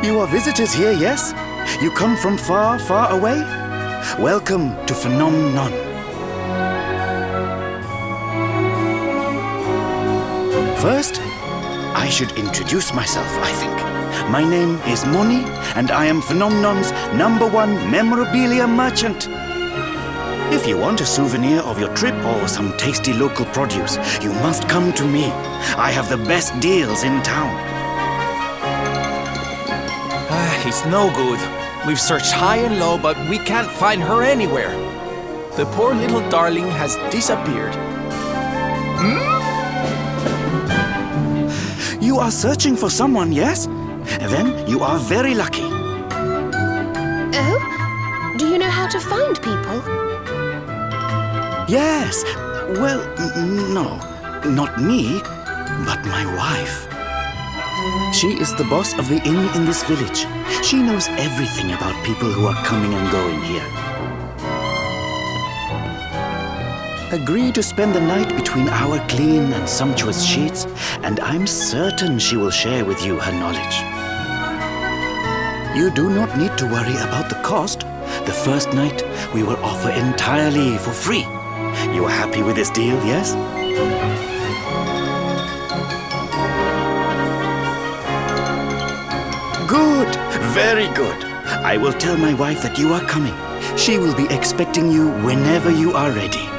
You are visitors here, yes? You come from far, far away? Welcome to Phenomenon. First, I should introduce myself, I think. My name is Moni, and I am Phenomenon's #1 memorabilia merchant. If you want a souvenir of your trip or some tasty local produce, you must come to me. I have the best deals in town. It's no good. We've searched high and low, but we can't find her anywhere. The poor little darling has disappeared. You are searching for someone, yes? Then you are very lucky. Oh? Do you know how to find people? Yes. Well, no. Not me, but my wife. She is the boss of the inn in this village. She knows everything about people who are coming and going here. Agree to spend the night between our clean and sumptuous sheets, and I'm certain she will share with you her knowledge. You do not need to worry about the cost. The first night we will offer entirely for free. You are happy with this deal, yes? Good, very good. I will tell my wife that you are coming. She will be expecting you whenever you are ready.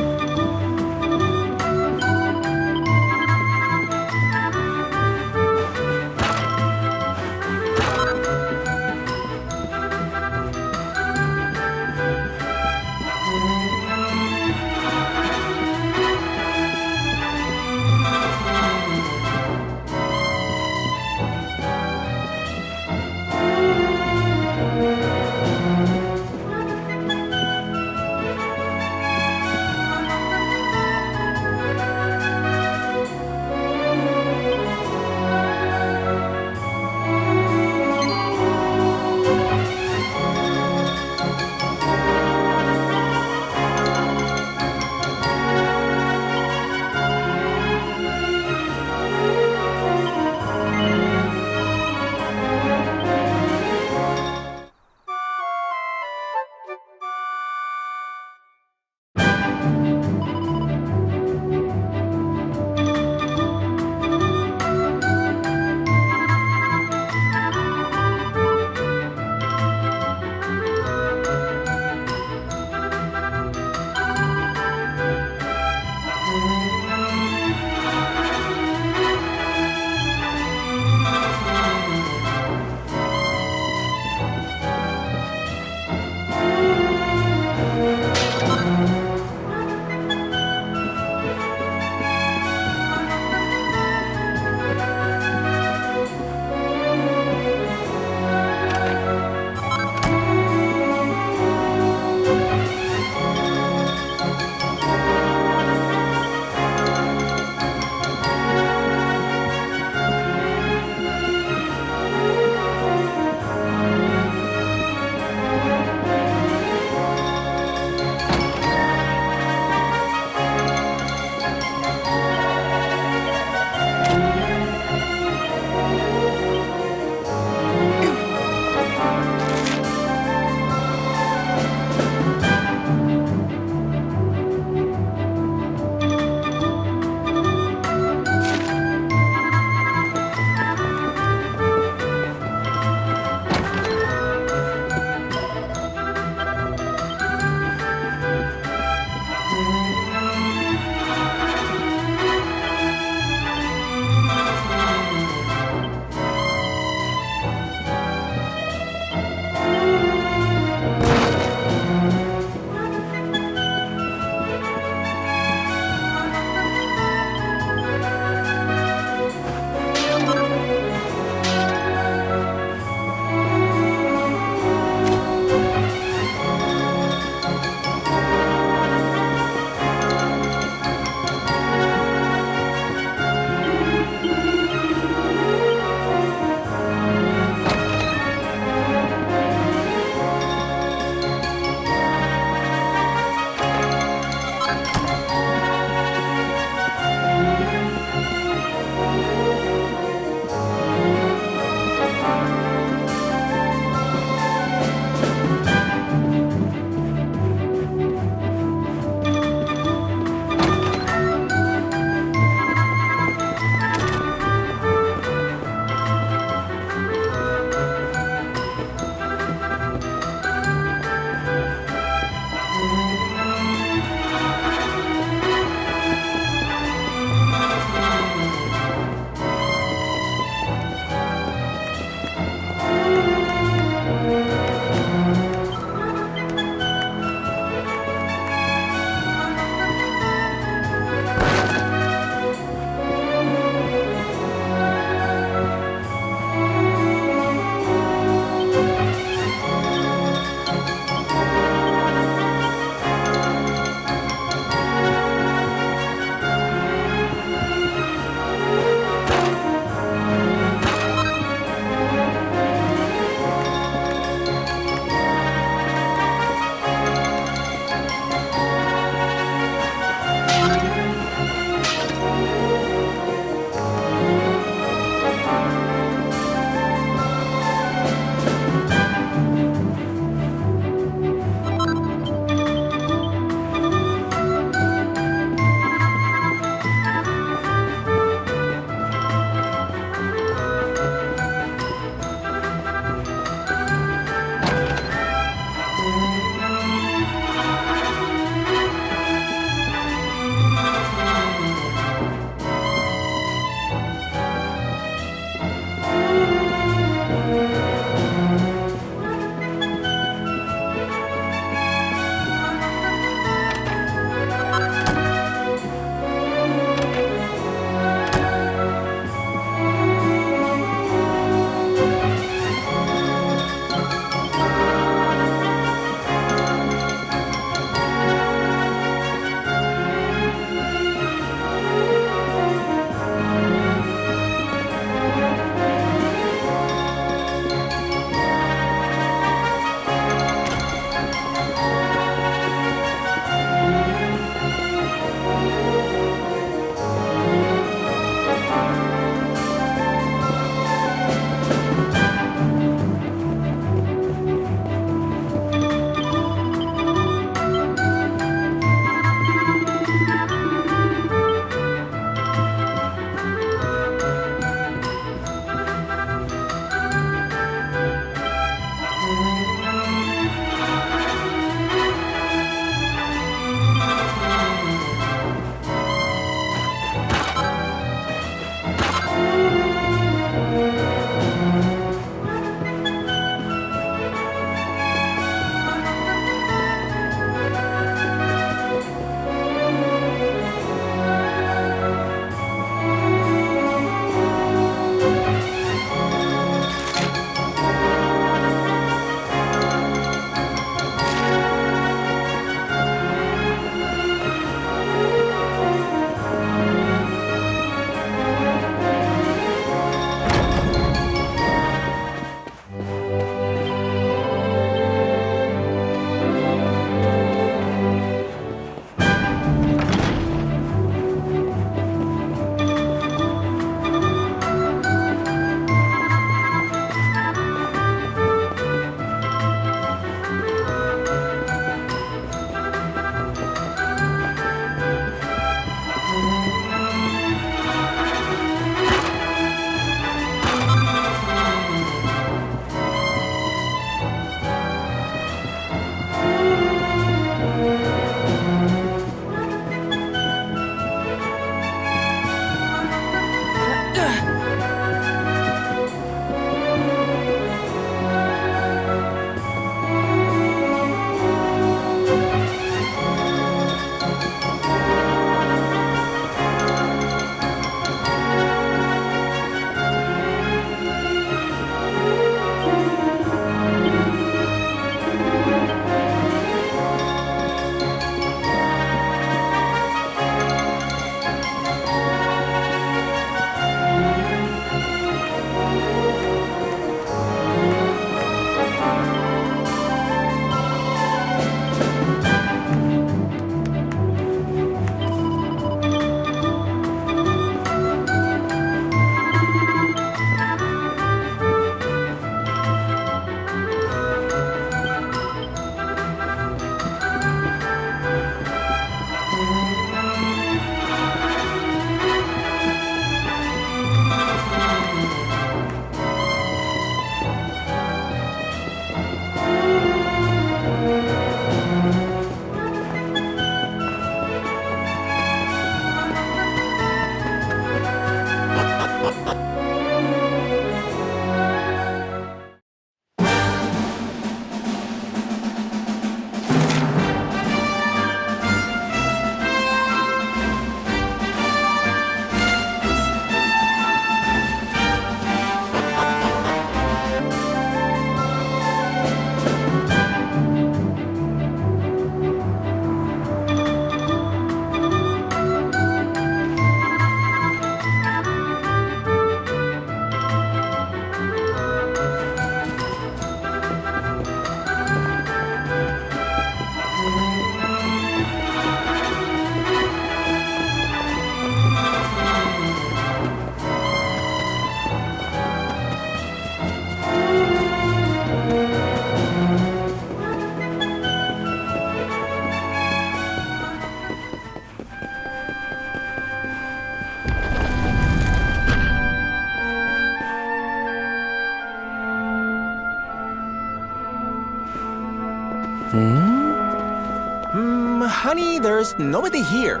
others, nobody here.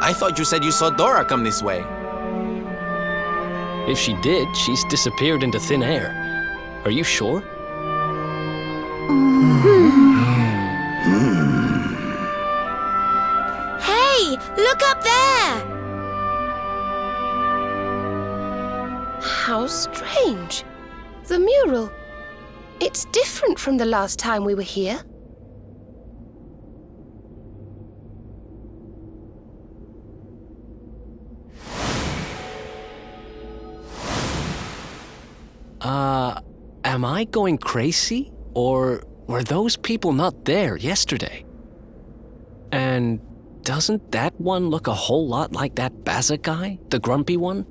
I thought you said you saw Dora come this way. If she did, she's disappeared into thin air. Are you sure? Hey, look up there! How strange. The mural. It's different from the last time we were here. Am I going crazy? Or were those people not there yesterday? And doesn't that one look a whole lot like that Baza guy, the grumpy one?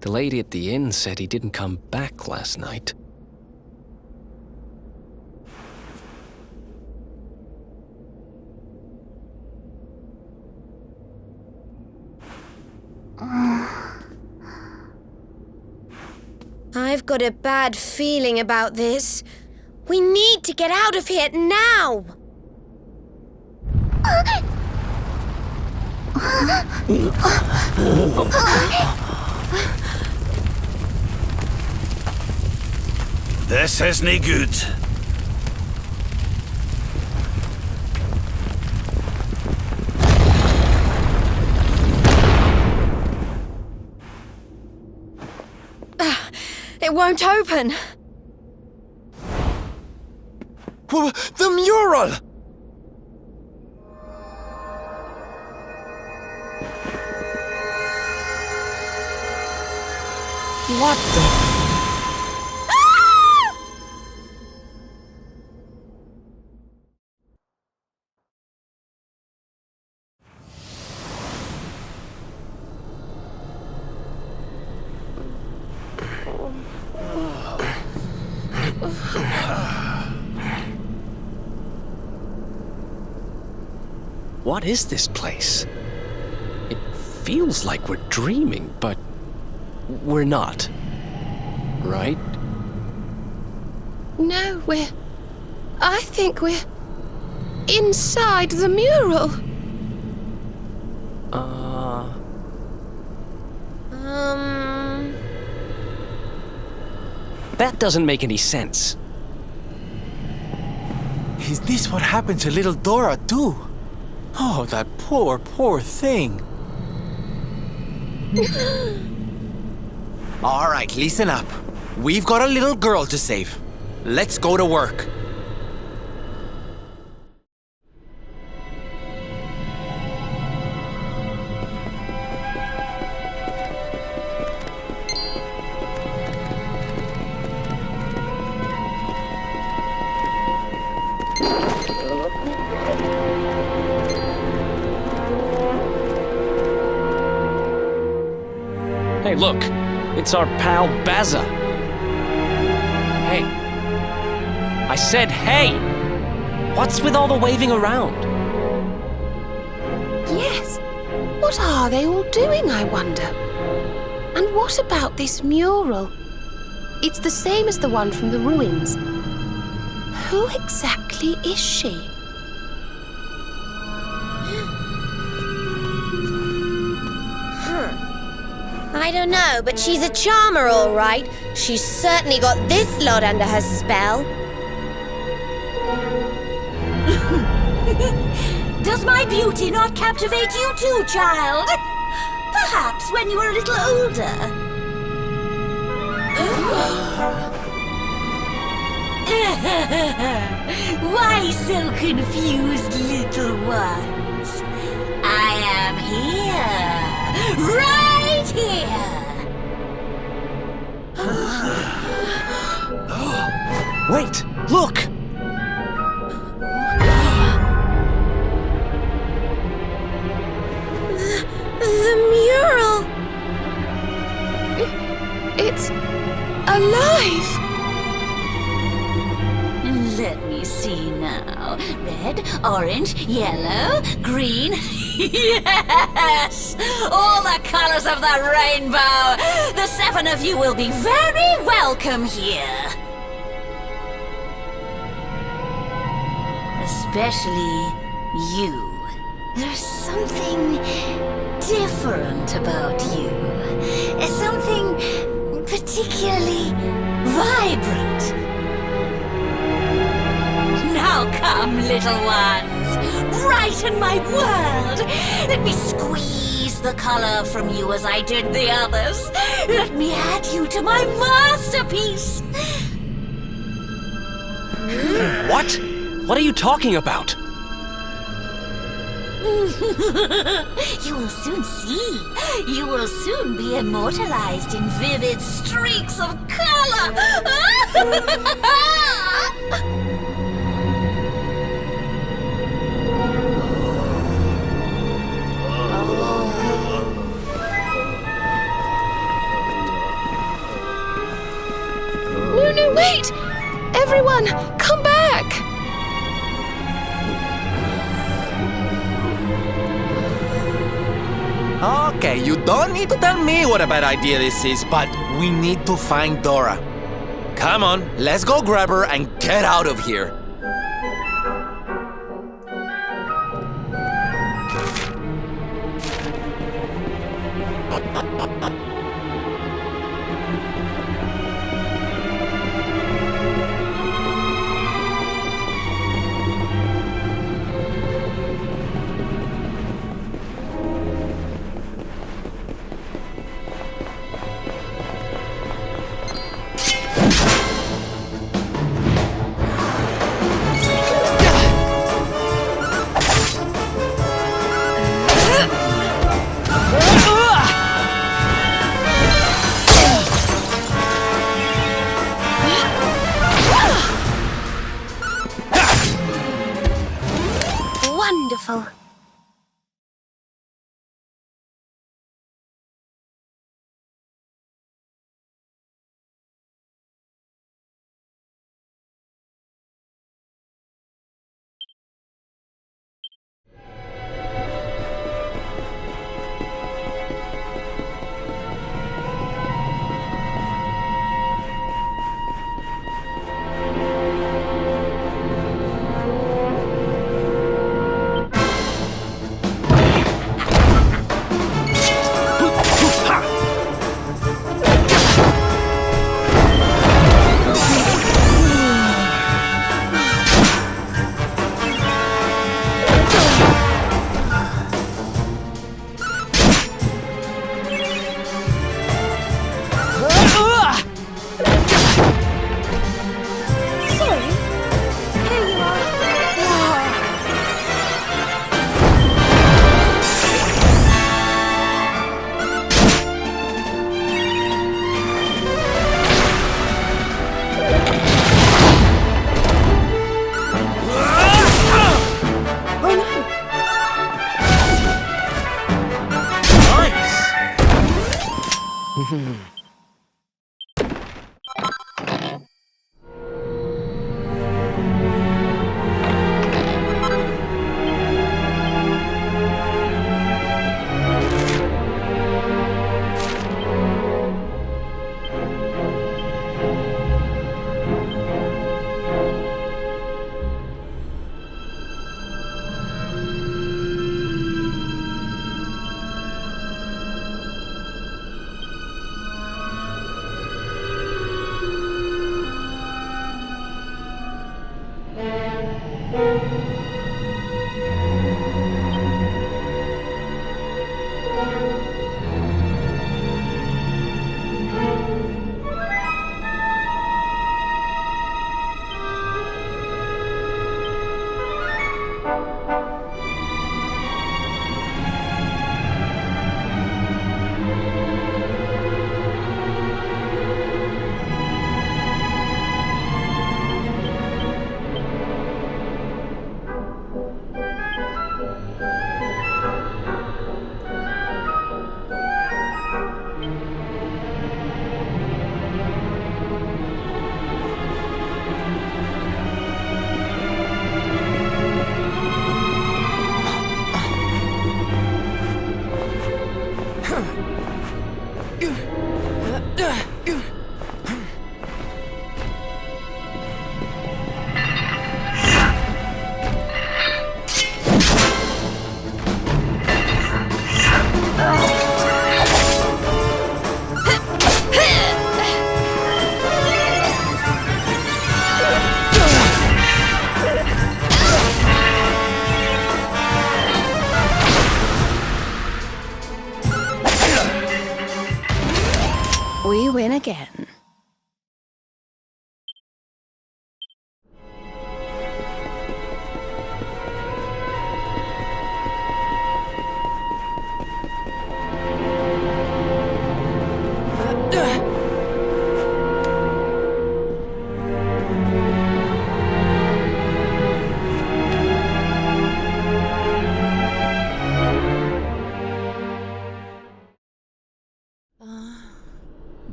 The lady at the inn said he didn't come back last night. I've got a bad feeling about this. We need to get out of here now! This isn't good. It won't open. The mural! What the... What is this place? It feels like we're dreaming, but we're not. Right? No, I think we're inside the mural. That doesn't make any sense. Is this what happened to little Dora, too? Oh, that poor, poor thing. All right, listen up. We've got a little girl to save. Let's go to work. Hey, look. It's our pal Baza. Hey. I said hey! What's with all the waving around? Yes. What are they all doing, I wonder? And what about this mural? It's the same as the one from the ruins. Who exactly is she? I don't know, but she's a charmer, all right. She's certainly got this lot under her spell. Does my beauty not captivate you too, child? Perhaps when you were a little older. Why so confused, little ones? I am here, right here. Wait! Look! The mural! It's alive! Let me see now. Red, orange, yellow, green. Yes! All the colors of the rainbow! The 7 of you will be very welcome here. Especially you. There's something different about you. Something particularly vibrant. Now come, little ones. Brighten my world. Let me squeeze the color from you as I did the others. Let me add you to my masterpiece. What? What are you talking about? You will soon see. You will soon be immortalized in vivid streaks of color. No, wait! Everyone, come back! Okay, you don't need to tell me what a bad idea this is, but we need to find Dora. Come on, let's go grab her and get out of here. Wonderful. We win again.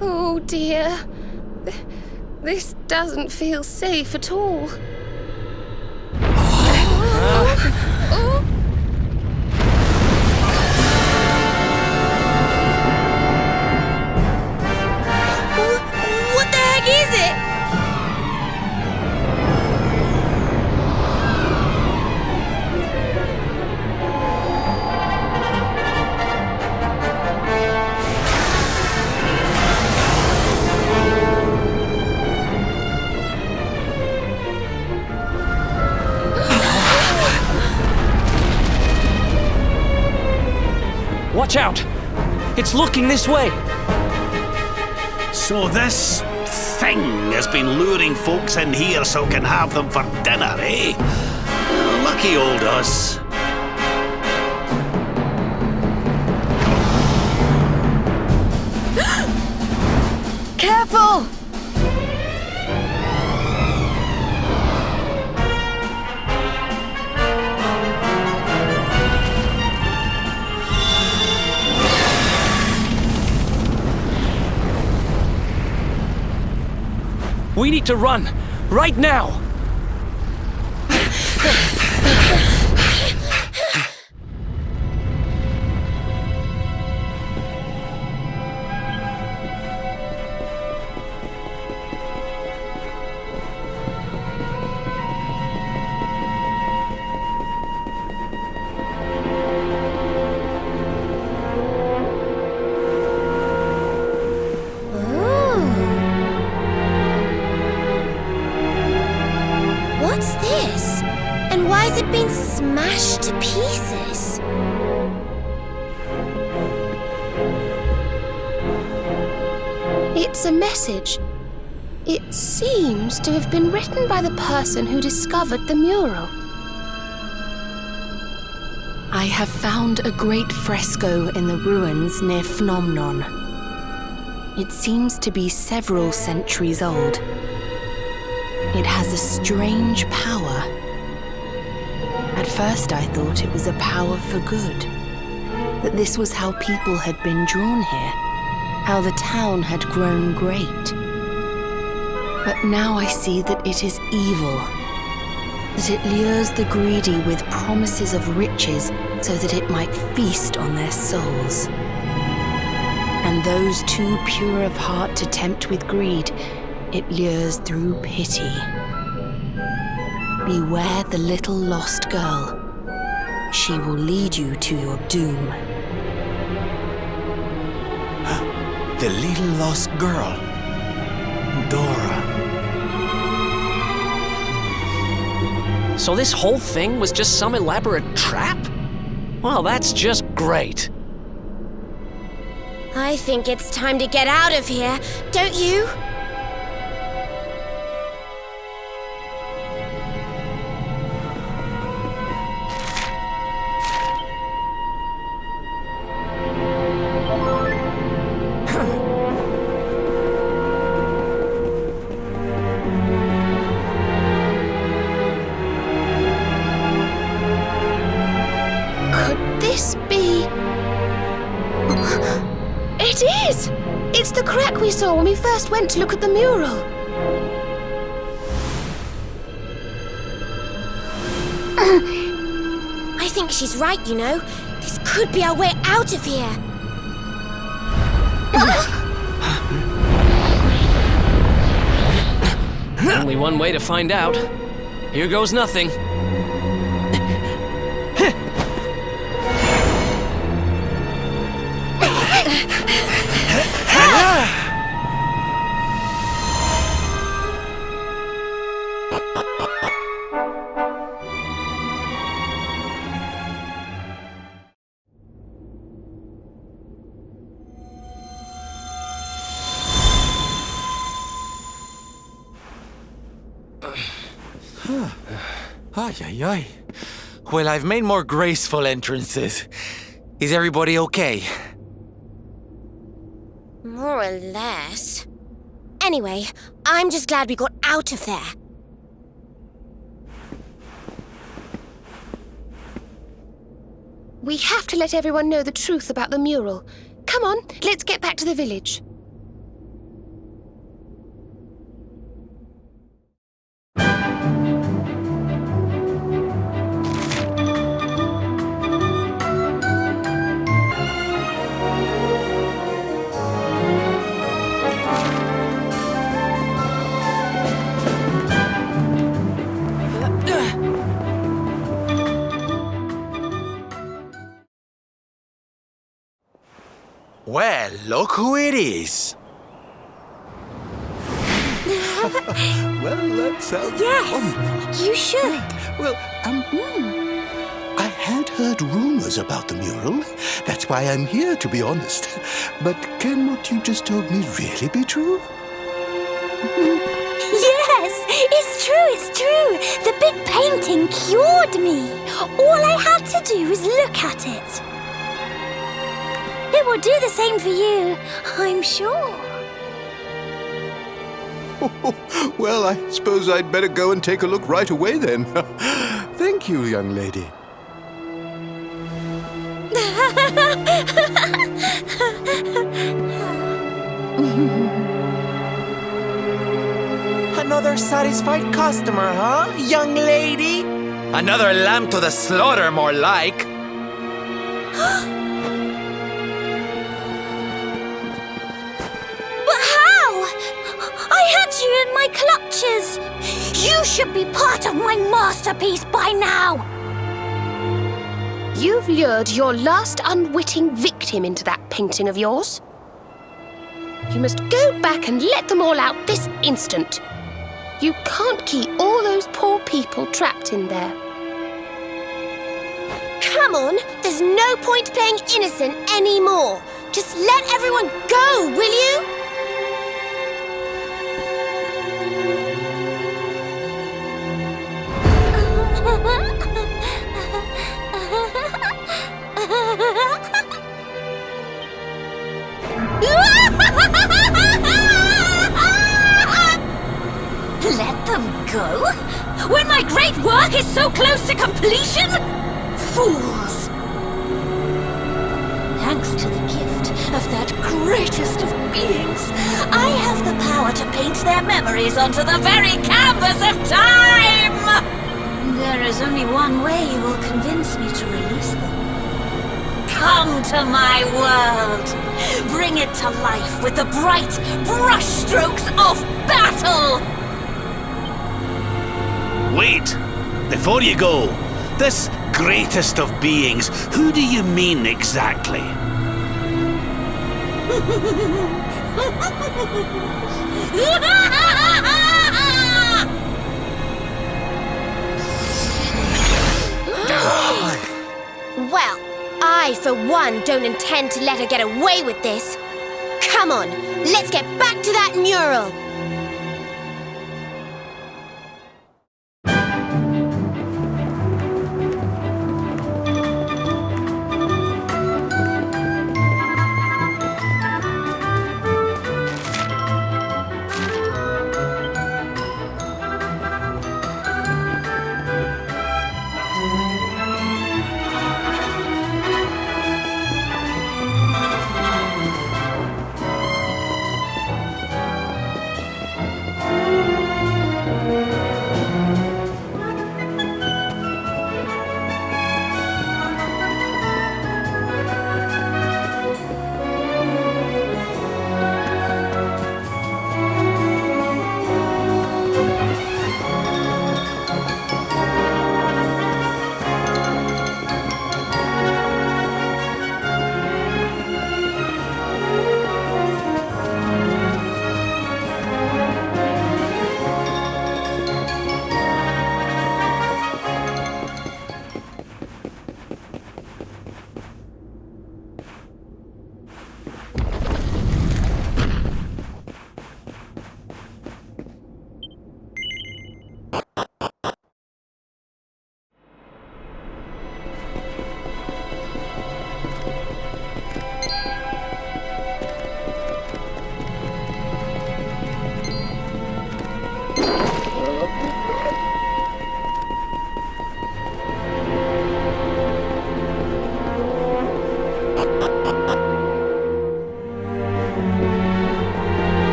Oh dear. This doesn't feel safe at all. What the heck is it? Watch out! It's looking this way! So this thing has been luring folks in here so can have them for dinner, eh? Lucky old us. Careful! We need to run! Right now! What's this? And why has it been smashed to pieces? It's a message. It seems to have been written by the person who discovered the mural. I have found a great fresco in the ruins near Phnomnon. It seems to be several centuries old. It has a strange power. At first I thought it was a power for good. That this was how people had been drawn here. How the town had grown great. But now I see that it is evil. That it lures the greedy with promises of riches so that it might feast on their souls. And those too pure of heart to tempt with greed, it lures through pity. Beware the little lost girl. She will lead you to your doom. The little lost girl. Dora. So this whole thing was just some elaborate trap? Well, that's just great. I think it's time to get out of here, don't you? Could this be... It is! It's the crack we saw when we first went to look at the mural. I think she's right, you know. This could be our way out of here. Only one way to find out. Here goes nothing. Ay, ay, ay. Well, I've made more graceful entrances. Is everybody okay? More or less. Anyway, I'm just glad we got out of there. We have to let everyone know the truth about the mural. Come on, let's get back to the village. Well, look who it is. Well, that sounds Yes, you should. Well, I had heard rumors about the mural. That's why I'm here, to be honest. But can what you just told me really be true? Yes, it's true. The big painting cured me. All I had to do was look at it. It will do the same for you, I'm sure. Well, I suppose I'd better go and take a look right away then. Thank you, young lady. Another satisfied customer, huh, young lady? Another lamb to the slaughter, more like. You in my clutches! You should be part of my masterpiece by now! You've lured your last unwitting victim into that painting of yours. You must go back and let them all out this instant. You can't keep all those poor people trapped in there. Come on, there's no point playing innocent anymore. Just let everyone go, will you? Let them go? When my great work is so close to completion? Fools! Thanks to the gift of that greatest of beings, I have the power to paint their memories onto the very canvas of time! There is only one way you will convince me to release them. Come to my world! Bring it to life with the bright brushstrokes of battle! Wait! Before you go, this greatest of beings, who do you mean exactly? Well, I, for one, don't intend to let her get away with this. Come on, let's get back to that mural.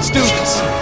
Let's do this.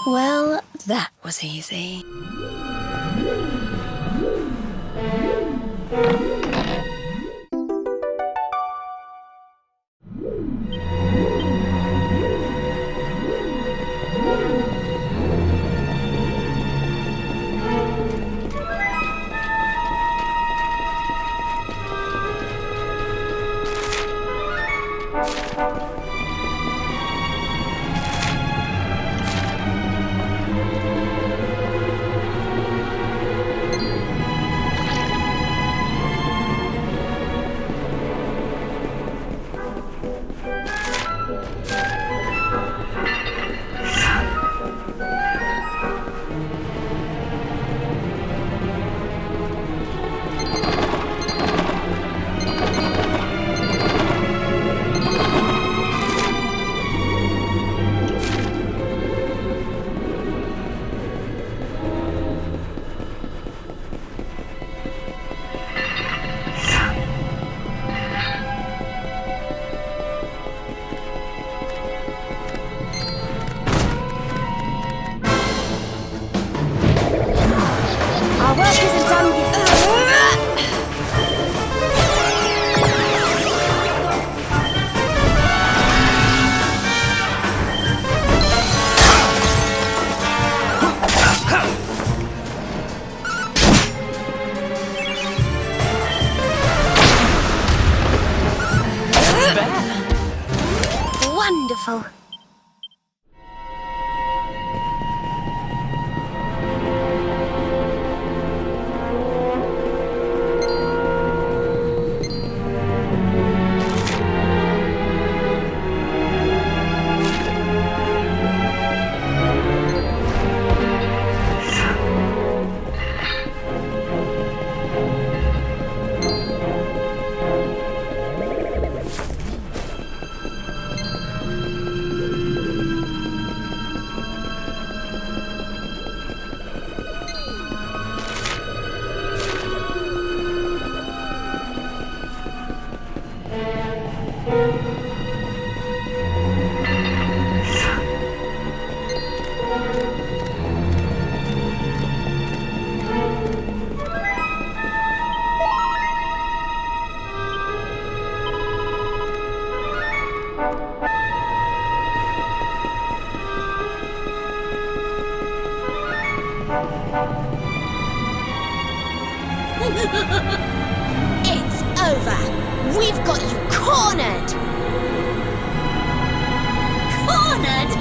Well, that was easy. It's over. We've got you cornered. Cornered?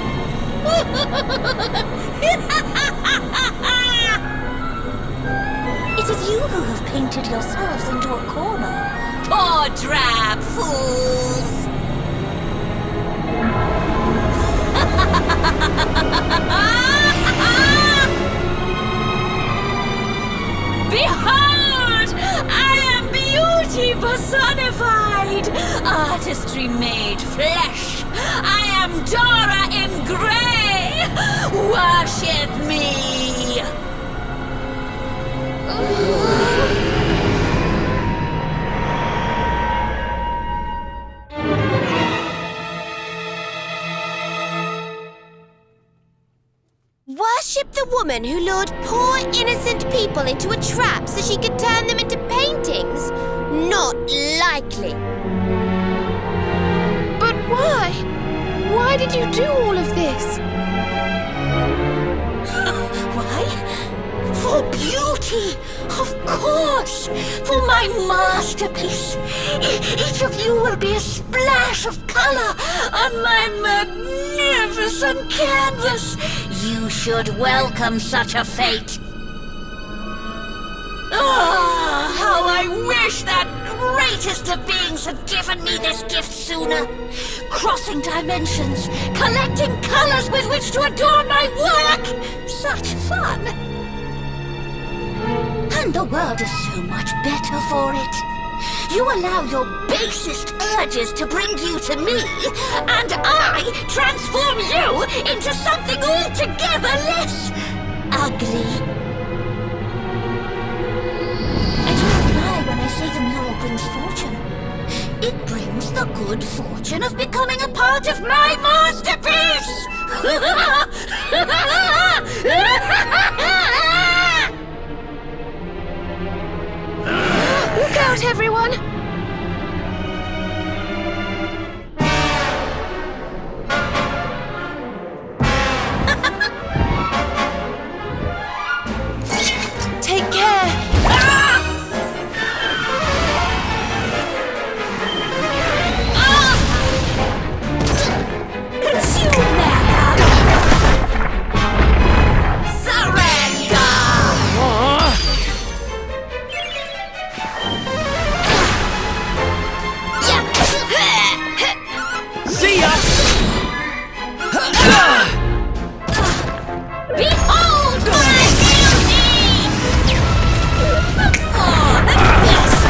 It is you who have painted yourselves into a corner. Poor drab fools! Behold! I am beauty personified! Artistry made flesh! I am Dora in grey! Worship me! Worship the woman who lured poor innocent people into a trap so she could turn them into paintings? Not likely. But why? Why did you do all of this? Why? For beauty, of course! For my masterpiece! Each of you will be a splash of color on my magnificent canvas! You should welcome such a fate! Ah, how I wish that greatest of beings had given me this gift sooner! Crossing dimensions, collecting colors with which to adorn my work! Such fun! And the world is so much better for it. You allow your basest urges to bring you to me, and I transform you into something altogether less ugly. I do not lie when I say the mural brings fortune. It brings the good fortune of becoming a part of my masterpiece! Look out, everyone! Take care! Consume them! Surrender! See ya! Behold my beauty! Oh, the best!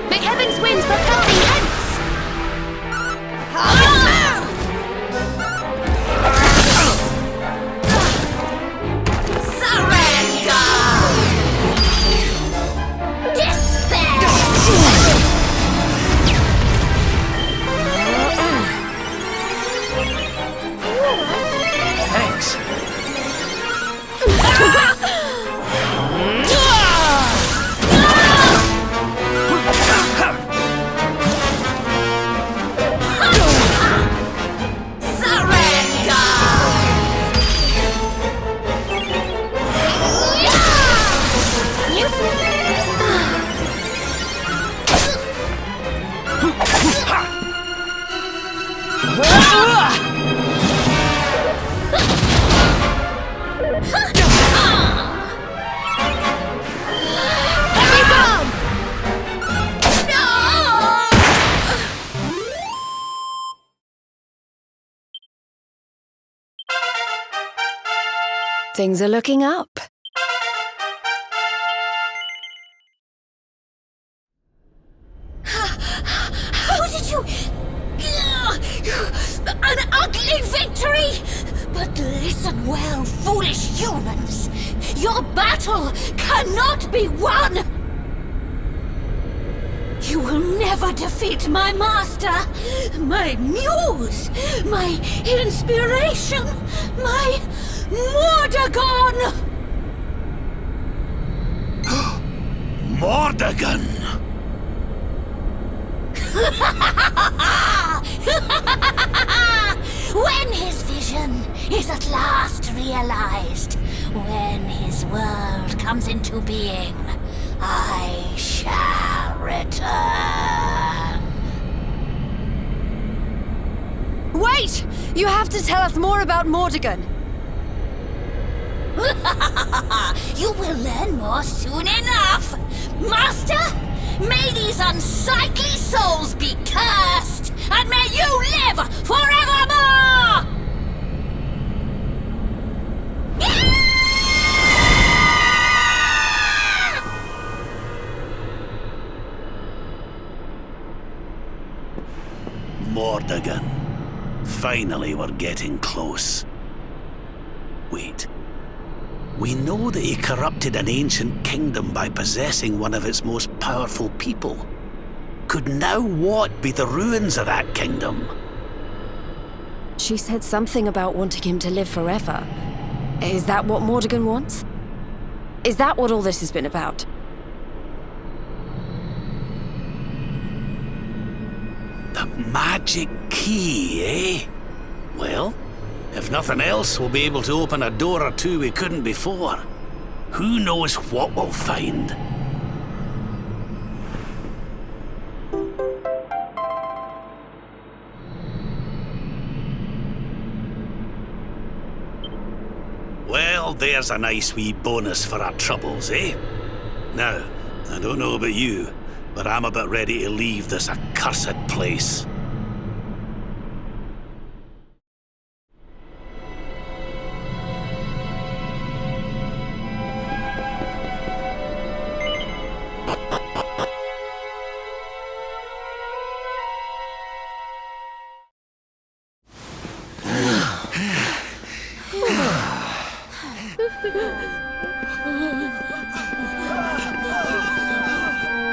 May heaven's winds propel thee hence! Surrender! Despair! Thanks. Things are looking up. How did you... An ugly victory! But listen well, foolish humans. Your battle cannot be won! You will never defeat my master, my muse, my inspiration, my Mordagon! Mordagon! When his vision is at last realized, When his world comes into being, I shall return. Wait! You have to tell us more about Mordegon. You will learn more soon enough! Master, may these unsightly souls be cursed, and may you live forevermore! Mordegon. Finally, we're getting close. Wait. We know that he corrupted an ancient kingdom by possessing one of its most powerful people. Could now what be the ruins of that kingdom? She said something about wanting him to live forever. Is that what Mordegon wants? Is that what all this has been about? The magic key, eh? Well, if nothing else, we'll be able to open a door or two we couldn't before. Who knows what we'll find? Well, there's a nice wee bonus for our troubles, eh? Now, I don't know about you, but I'm about ready to leave this accursed place.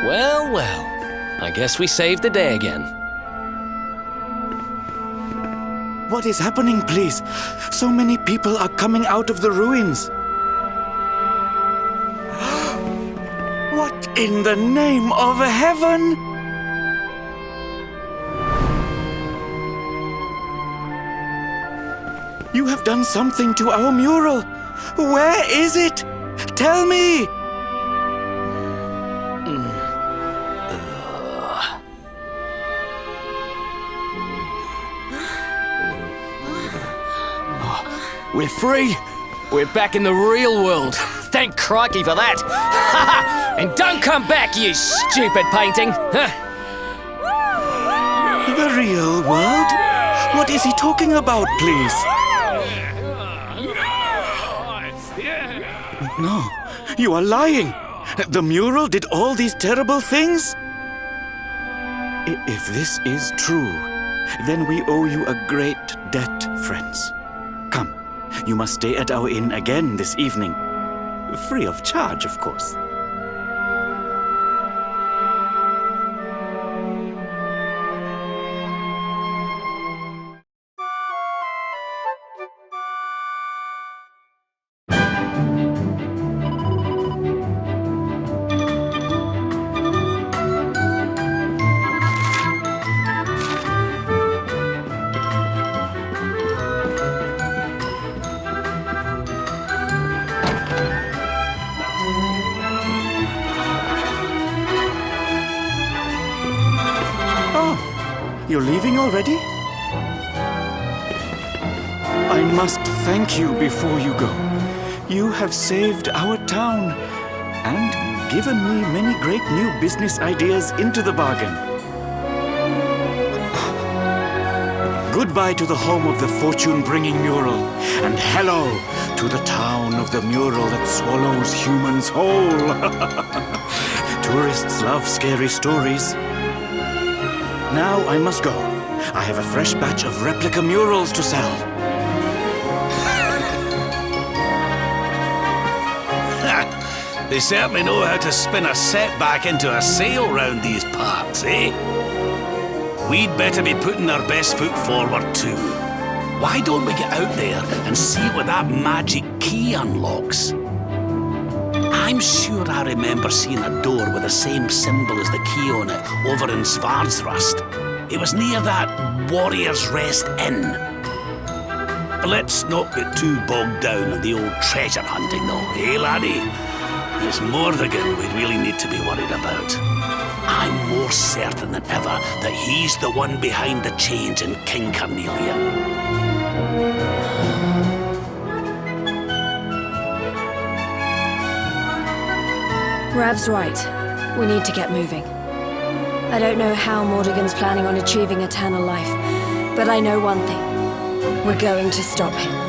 Well, well. I guess we saved the day again. What is happening, please? So many people are coming out of the ruins. What in the name of heaven? You have done something to our mural. Where is it? Tell me! We're free! We're back in the real world. Thank crikey for that! And don't come back, you stupid painting! The real world? What is he talking about, please? No, you are lying. The mural did all these terrible things? If this is true, then we owe you a great debt, friends. Come, you must stay at our inn again this evening. Free of charge, of course. You're leaving already? I must thank you before you go. You have saved our town and given me many great new business ideas into the bargain. Goodbye to the home of the fortune-bringing mural, and hello to the town of the mural that swallows humans whole. Tourists love scary stories. Now I must go. I have a fresh batch of replica murals to sell. They certainly know how to spin a setback into a sale round these parts, eh? We'd better be putting our best foot forward too. Why don't we get out there and see what that magic key unlocks? I'm sure I remember seeing a door with the same symbol as the key on it over in Svardsrust. It was near that Warrior's Rest Inn. Let's not get too bogged down in the old treasure hunting, though, eh, laddie? It's Mordegon we really need to be worried about. I'm more certain than ever that he's the one behind the change in King Carnelian. Rav's right. We need to get moving. I don't know how Mordegon's planning on achieving eternal life, but I know one thing. We're going to stop him.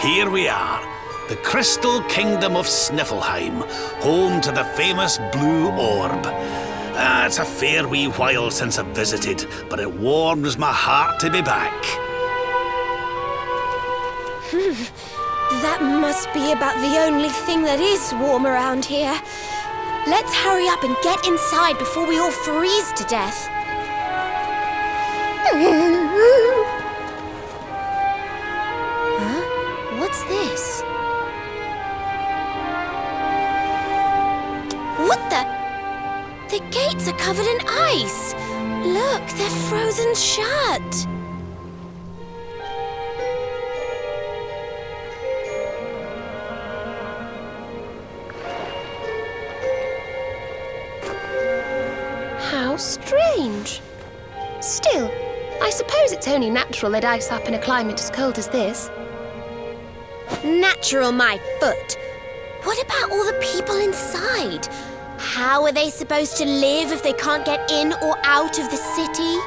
Here we are, the Crystal Kingdom of Sniffelheim, home to the famous Blue Orb. It's a fair wee while since I've visited, but it warms my heart to be back. That must be about the only thing that is warm around here. Let's hurry up and get inside before we all freeze to death. What's this? What the? The gates are covered in ice. Look, they're frozen shut. How strange. Still, I suppose it's only natural they'd ice up in a climate as cold as this. Natural, my foot. What about all the people inside? How are they supposed to live if they can't get in or out of the city?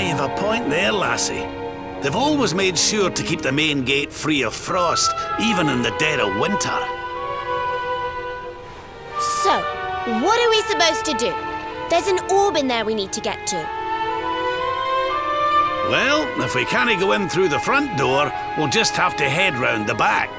You've a point there, lassie. They've always made sure to keep the main gate free of frost, even in the dead of winter. So, what are we supposed to do? There's an orb in there we need to get to. Well, if we can't go in through the front door, we'll just have to head round the back.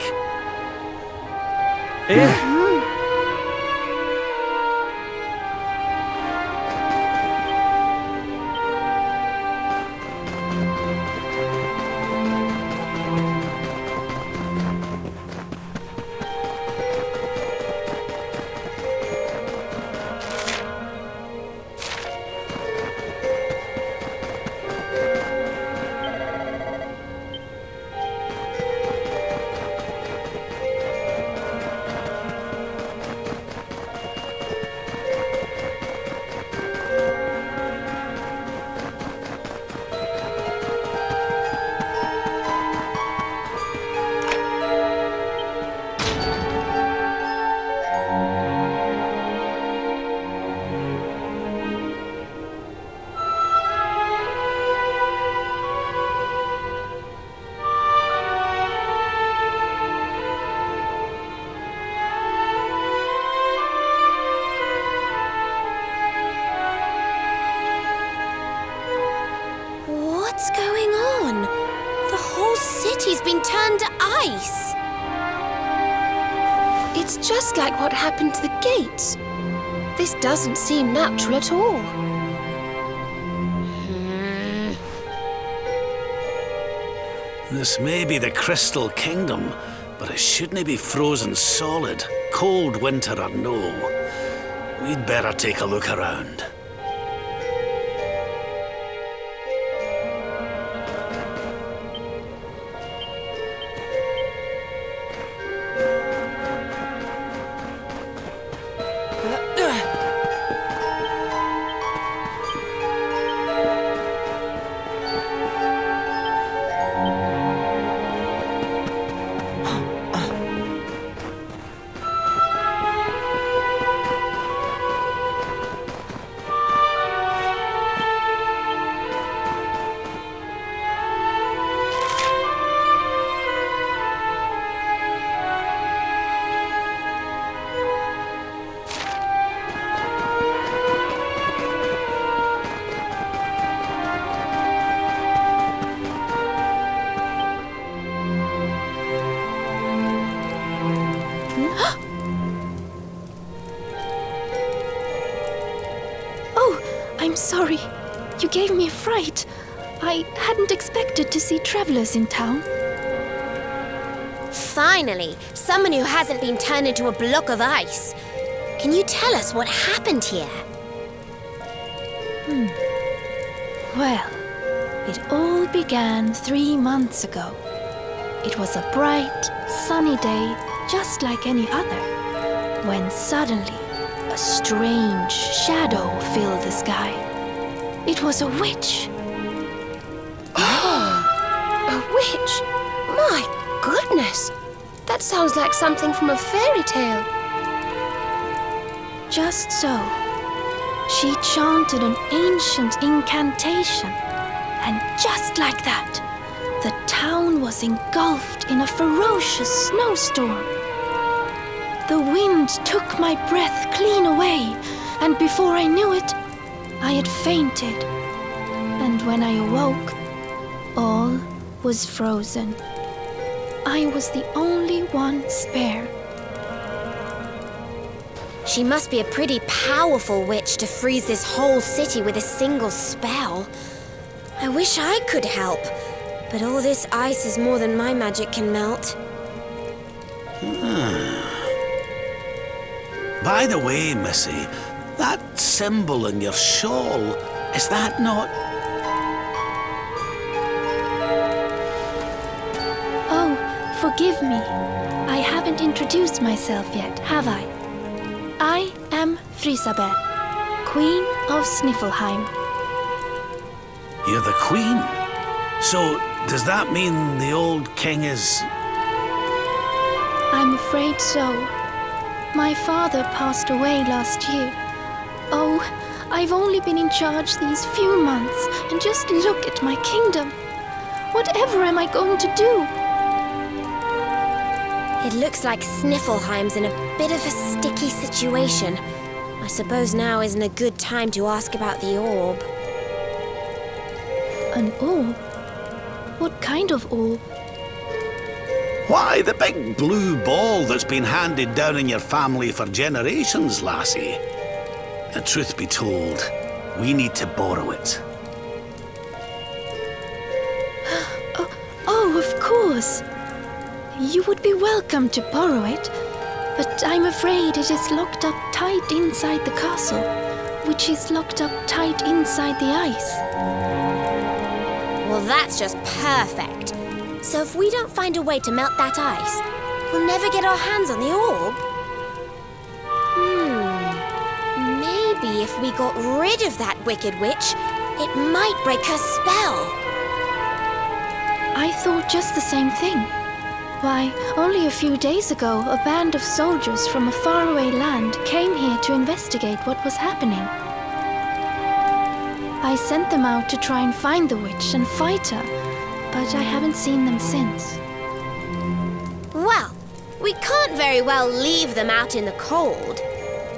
ice. It's just like what happened to the gates. This doesn't seem natural at all. This may be the Crystal Kingdom, but it shouldn't be frozen solid, cold winter or no. We'd better take a look around. I'm sorry. You gave me a fright. I hadn't expected to see travelers in town. Finally, someone who hasn't been turned into a block of ice. Can you tell us what happened here? Well, it all began 3 months ago. It was a bright, sunny day, just like any other, when suddenly a strange shadow filled the sky. It was a witch. A witch? My goodness! That sounds like something from a fairy tale. Just so. She chanted an ancient incantation, and just like that, the town was engulfed in a ferocious snowstorm. The wind took my breath clean away, and before I knew it, I had fainted. And when I awoke, all was frozen. I was the only one spared. She must be a pretty powerful witch to freeze this whole city with a single spell. I wish I could help, but all this ice is more than my magic can melt. By the way, Missy, that symbol in your shawl, is that not... Oh, forgive me. I haven't introduced myself yet, have I? I am Frisabel, Queen of Sniffelheim. You're the Queen? So, does that mean the old king is... I'm afraid so. My father passed away last year. Oh, I've only been in charge these few months, and just look at my kingdom. Whatever am I going to do? It looks like Sniffelheim's in a bit of a sticky situation. I suppose now isn't a good time to ask about the orb. An orb? What kind of orb? Why, the big blue ball that's been handed down in your family for generations, lassie. The truth be told, we need to borrow it. Oh, of course. You would be welcome to borrow it, but I'm afraid it is locked up tight inside the castle, which is locked up tight inside the ice. Well, that's just perfect. So if we don't find a way to melt that ice, we'll never get our hands on the orb. Maybe if we got rid of that wicked witch, it might break her spell. I thought just the same thing. Why, only a few days ago, a band of soldiers from a faraway land came here to investigate what was happening. I sent them out to try and find the witch and fight her, but I haven't seen them since. Well, we can't very well leave them out in the cold.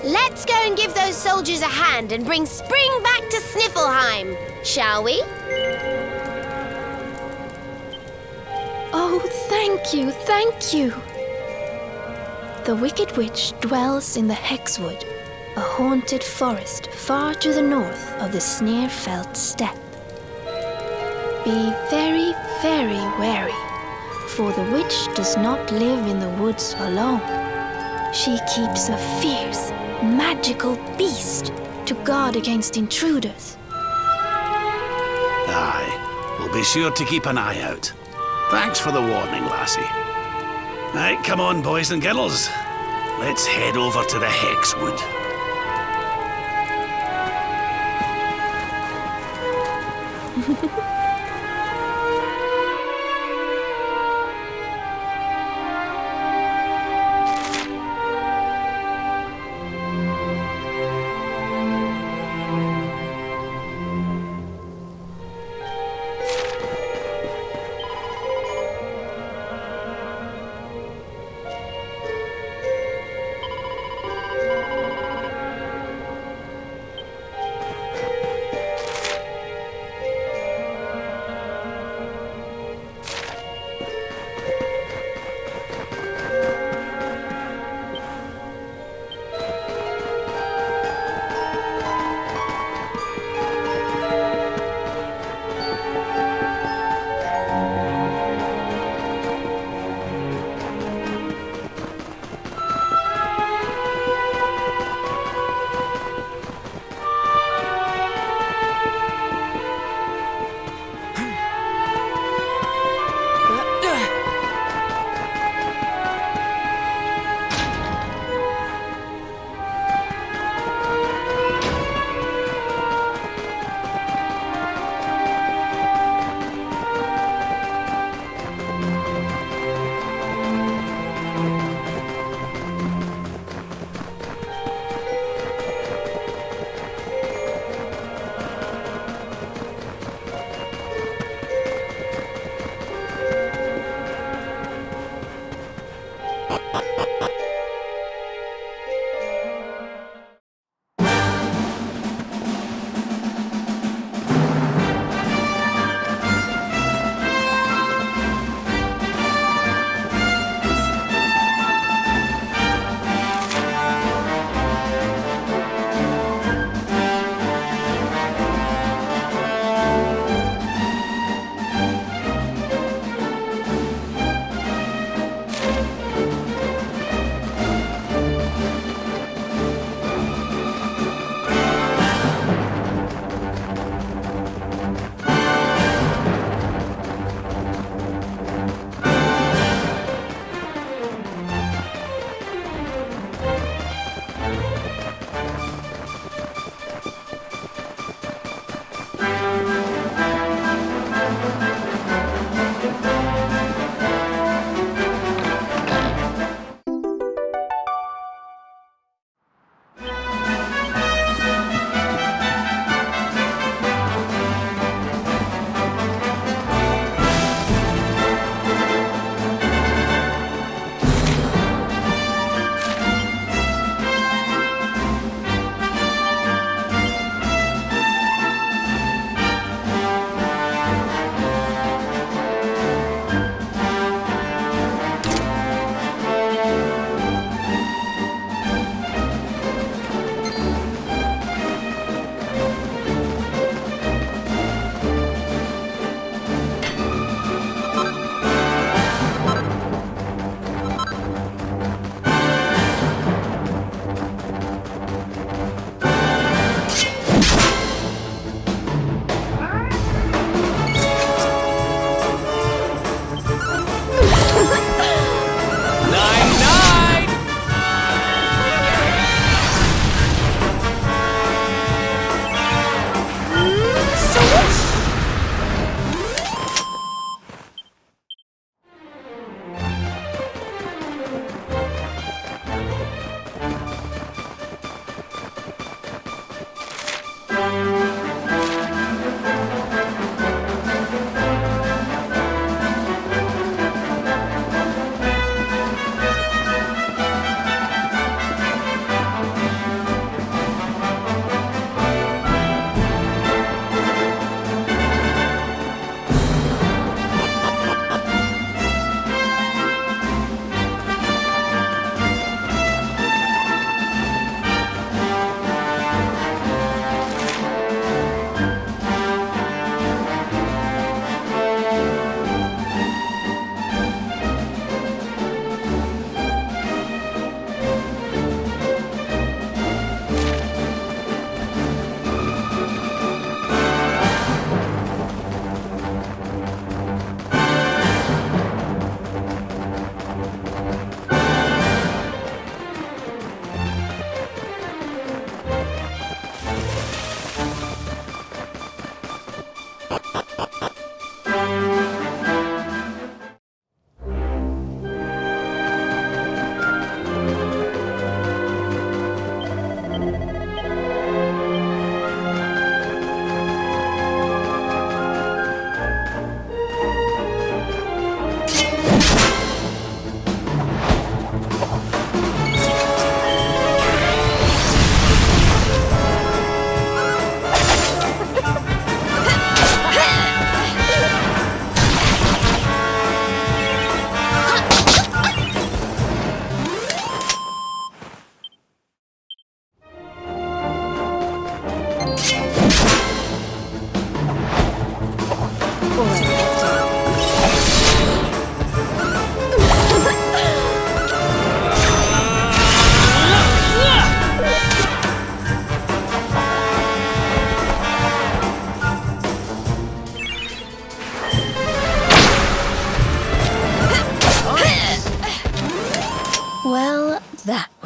Let's go and give those soldiers a hand and bring spring back to Sniffelheim, shall we? Oh, Thank you, thank you. The Wicked Witch dwells in the Hexwood, a haunted forest far to the north of the Sneerfeld steppe. Be very, very wary, for the witch does not live in the woods alone. She keeps a fierce, magical beast to guard against intruders. Aye, we'll be sure to keep an eye out. Thanks for the warning, lassie. Right, come on, boys and girls. Let's head over to the Hexwood.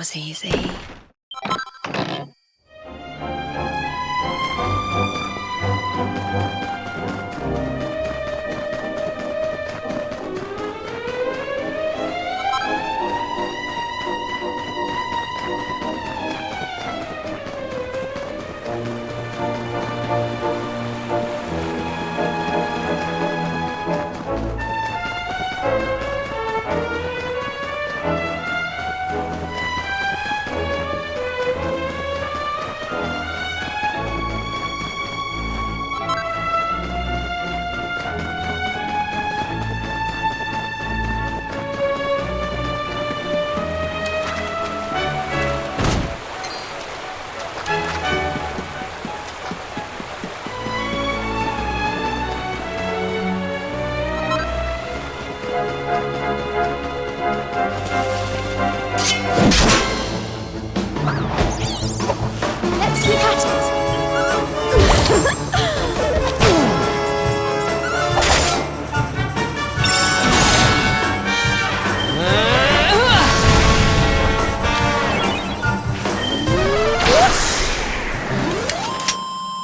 was easy. Let's look at it.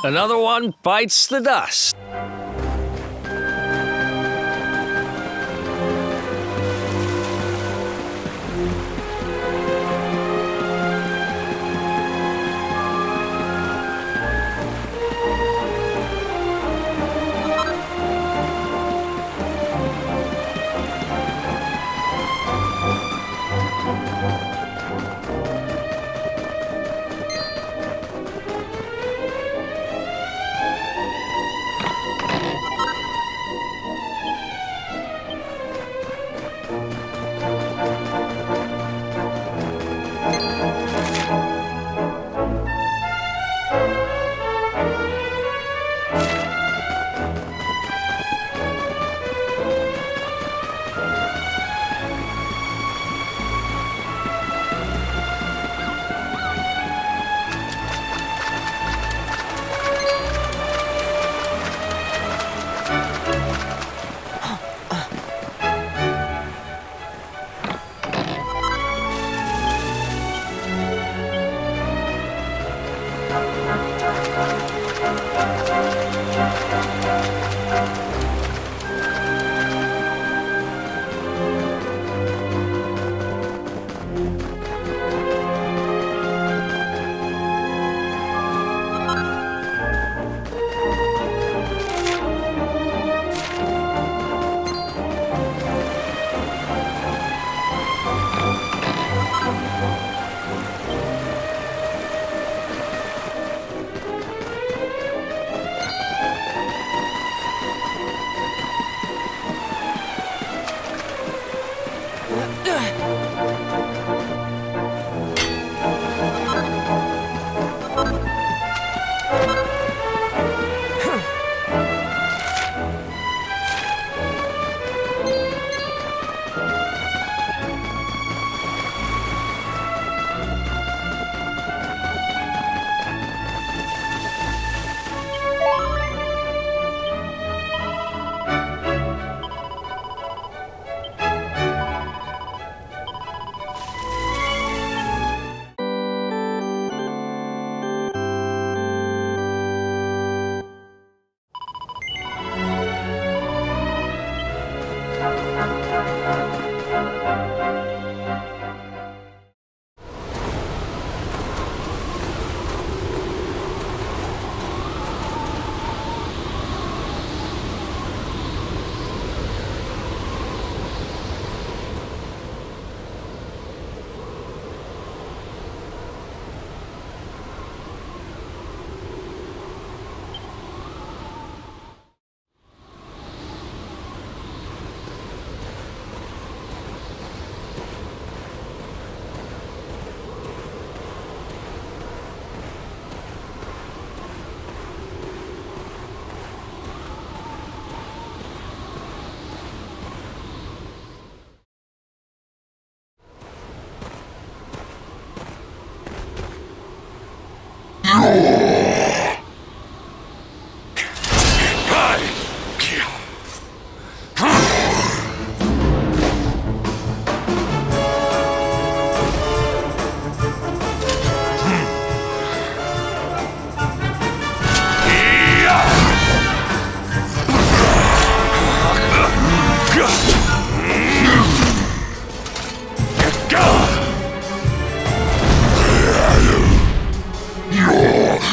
Another one bites the dust.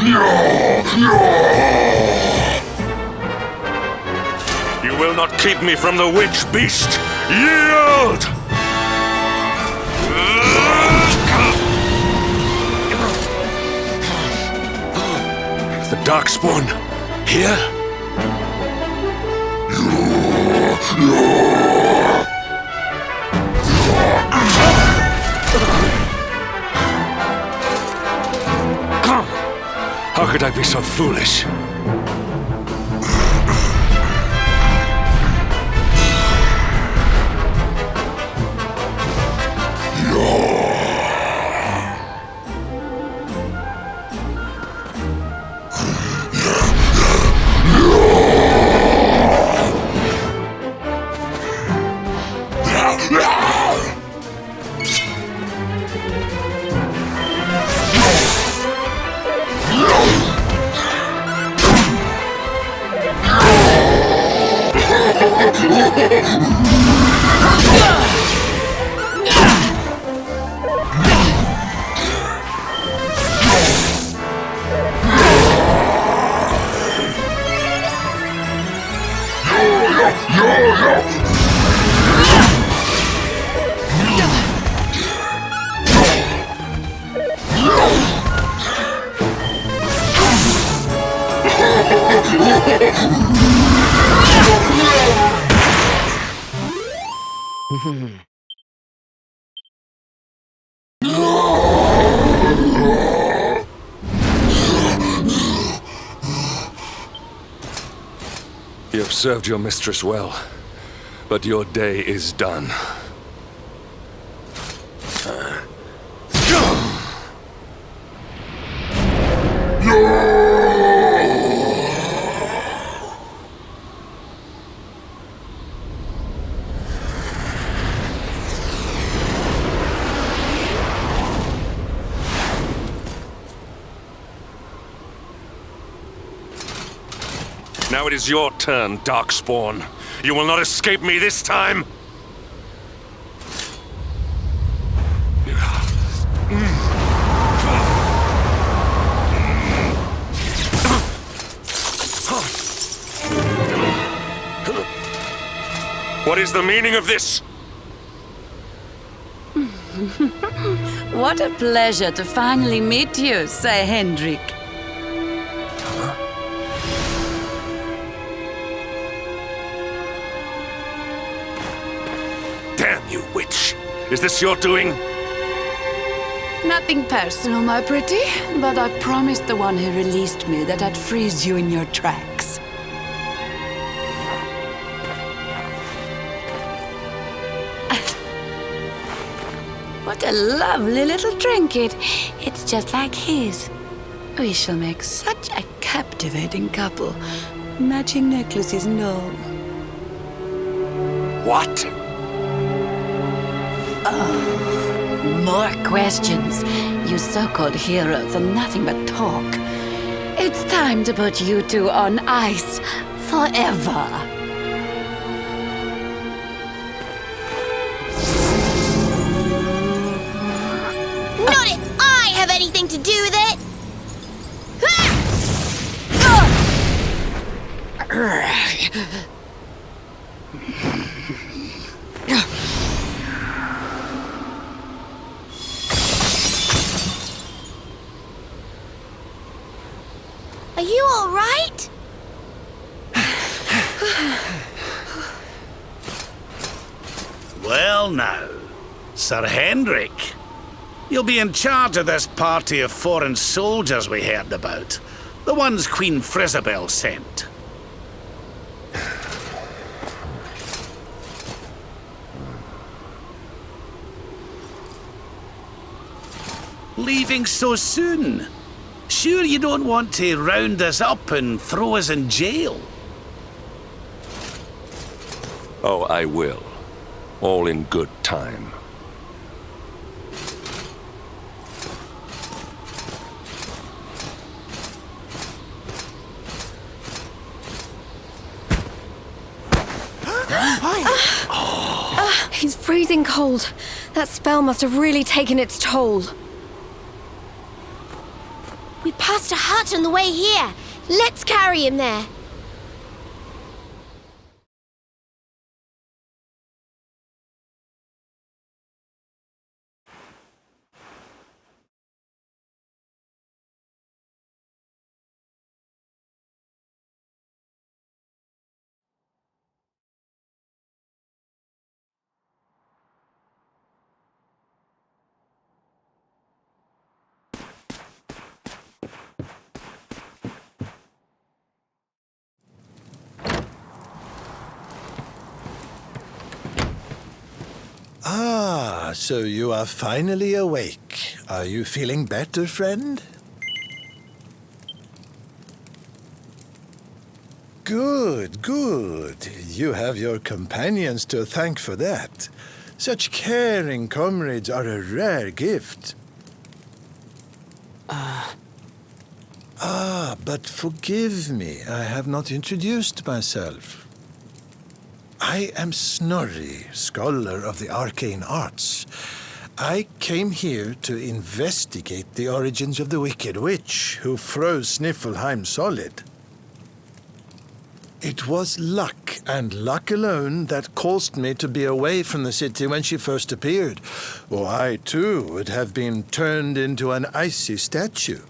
You will not keep me from the witch beast! Yield! The Darkspawn here? How could I be so foolish? You have served your mistress well, but your day is done. Now it is your turn, Darkspawn. You will not escape me this time! What is the meaning of this? What a pleasure to finally meet you, Sir Hendrik. Damn you, witch! Is this your doing? Nothing personal, my pretty, but I promised the one who released me that I'd freeze you in your tracks. What a lovely little trinket. It's just like his. We shall make such a captivating couple. Matching necklaces and all. What? Oh, more questions. You so-called heroes are nothing but talk. It's time to put you two on ice forever. Not if I have anything to do with it! Are you all right? Well now, Sir Hendrik. You'll be in charge of this party of foreign soldiers we heard about. The ones Queen Frisabel sent. Leaving so soon? Sure you don't want to round us up and throw us in jail? Oh, I will. All in good time. He's freezing cold. That spell must have really taken its toll. We passed a hut on the way here. Let's carry him there. Ah, so you are finally awake. Are you feeling better, friend? Good, good. You have your companions to thank for that. Such caring comrades are a rare gift. But forgive me, I have not introduced myself. I am Snorri, scholar of the arcane arts. I came here to investigate the origins of the wicked witch who froze Sniffelheim solid. It was luck, and luck alone, that caused me to be away from the city when she first appeared, or I too would have been turned into an icy statue.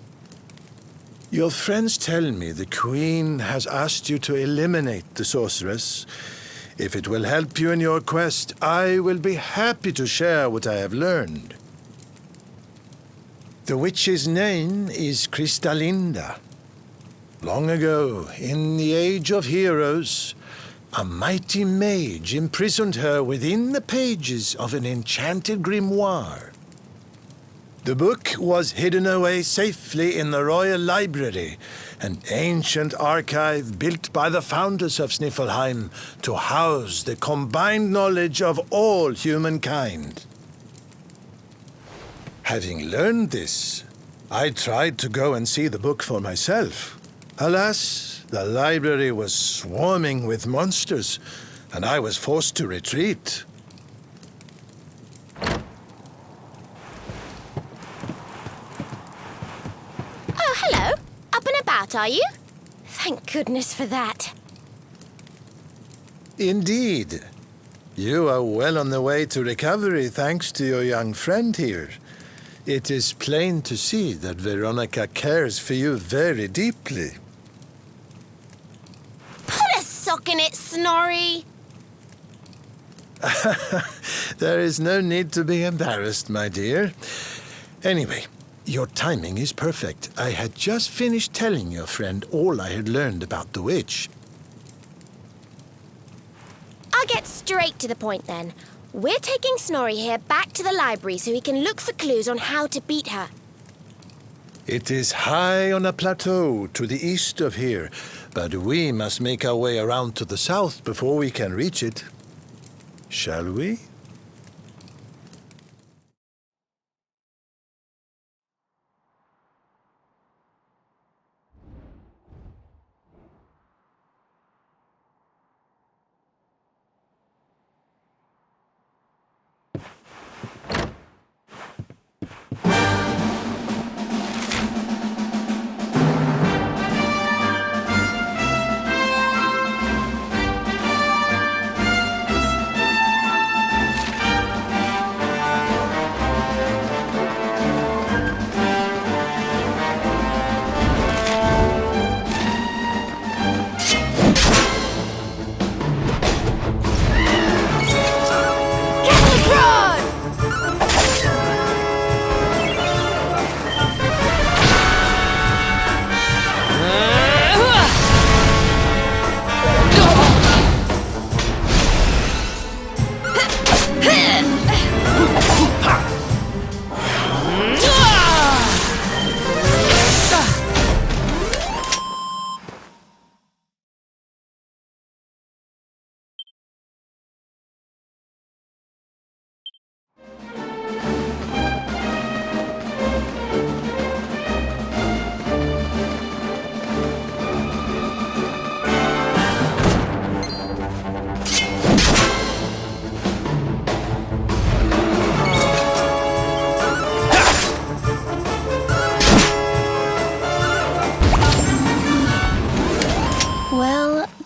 Your friends tell me the Queen has asked you to eliminate the sorceress. If it will help you in your quest, I will be happy to share what I have learned. The witch's name is Kristalinda. Long ago, in the Age of Heroes, a mighty mage imprisoned her within the pages of an enchanted grimoire. The book was hidden away safely in the Royal Library, an ancient archive built by the founders of Sniffelheim to house the combined knowledge of all humankind. Having learned this, I tried to go and see the book for myself. Alas, the library was swarming with monsters, and I was forced to retreat. Oh, hello. Up and about, are you? Thank goodness for that. Indeed. You are well on the way to recovery thanks to your young friend here. It is plain to see that Veronica cares for you very deeply. Put a sock in it, Snorri. There is no need to be embarrassed, my dear. Anyway, your timing is perfect. I had just finished telling your friend all I had learned about the witch. I'll get straight to the point then. We're taking Snorri here back to the library so he can look for clues on how to beat her. It is high on a plateau to the east of here, but we must make our way around to the south before we can reach it. Shall we?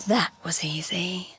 That was easy.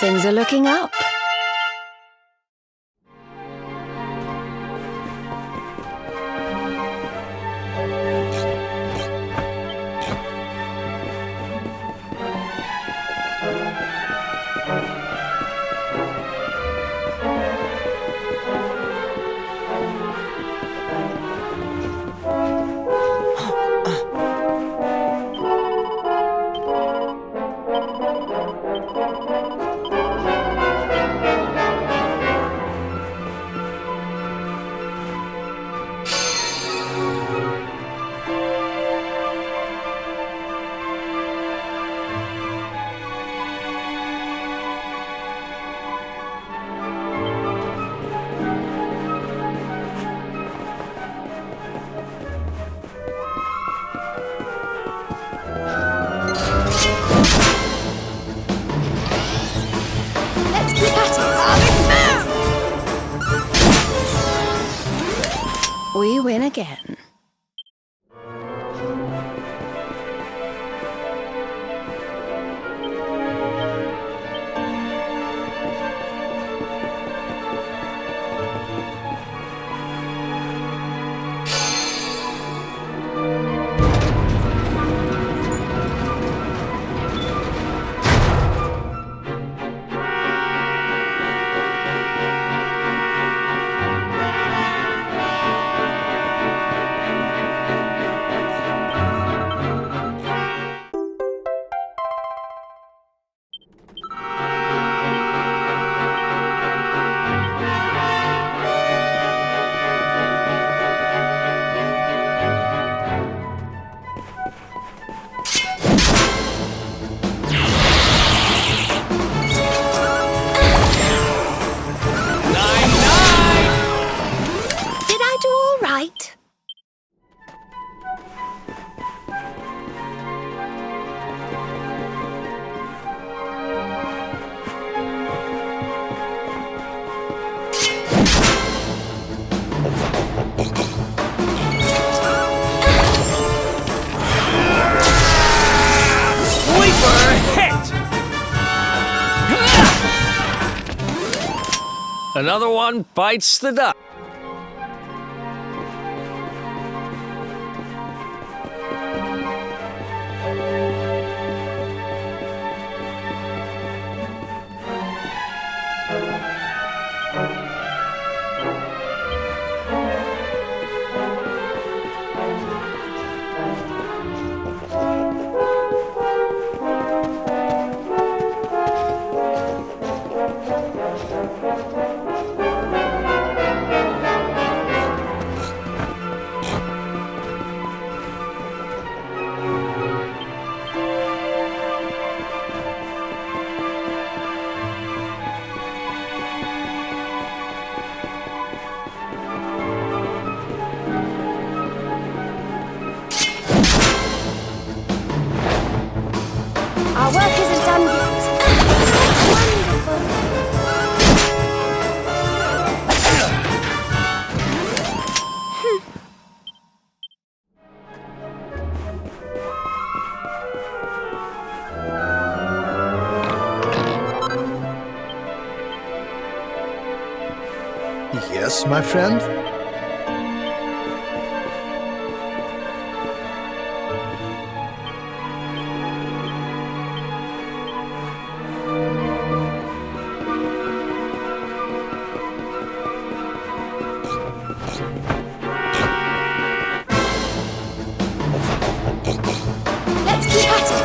Things are looking up. We win again. Another one bites the dust. Our work isn't done yet. Wonderful. Yes, my friend? Let's keep at it.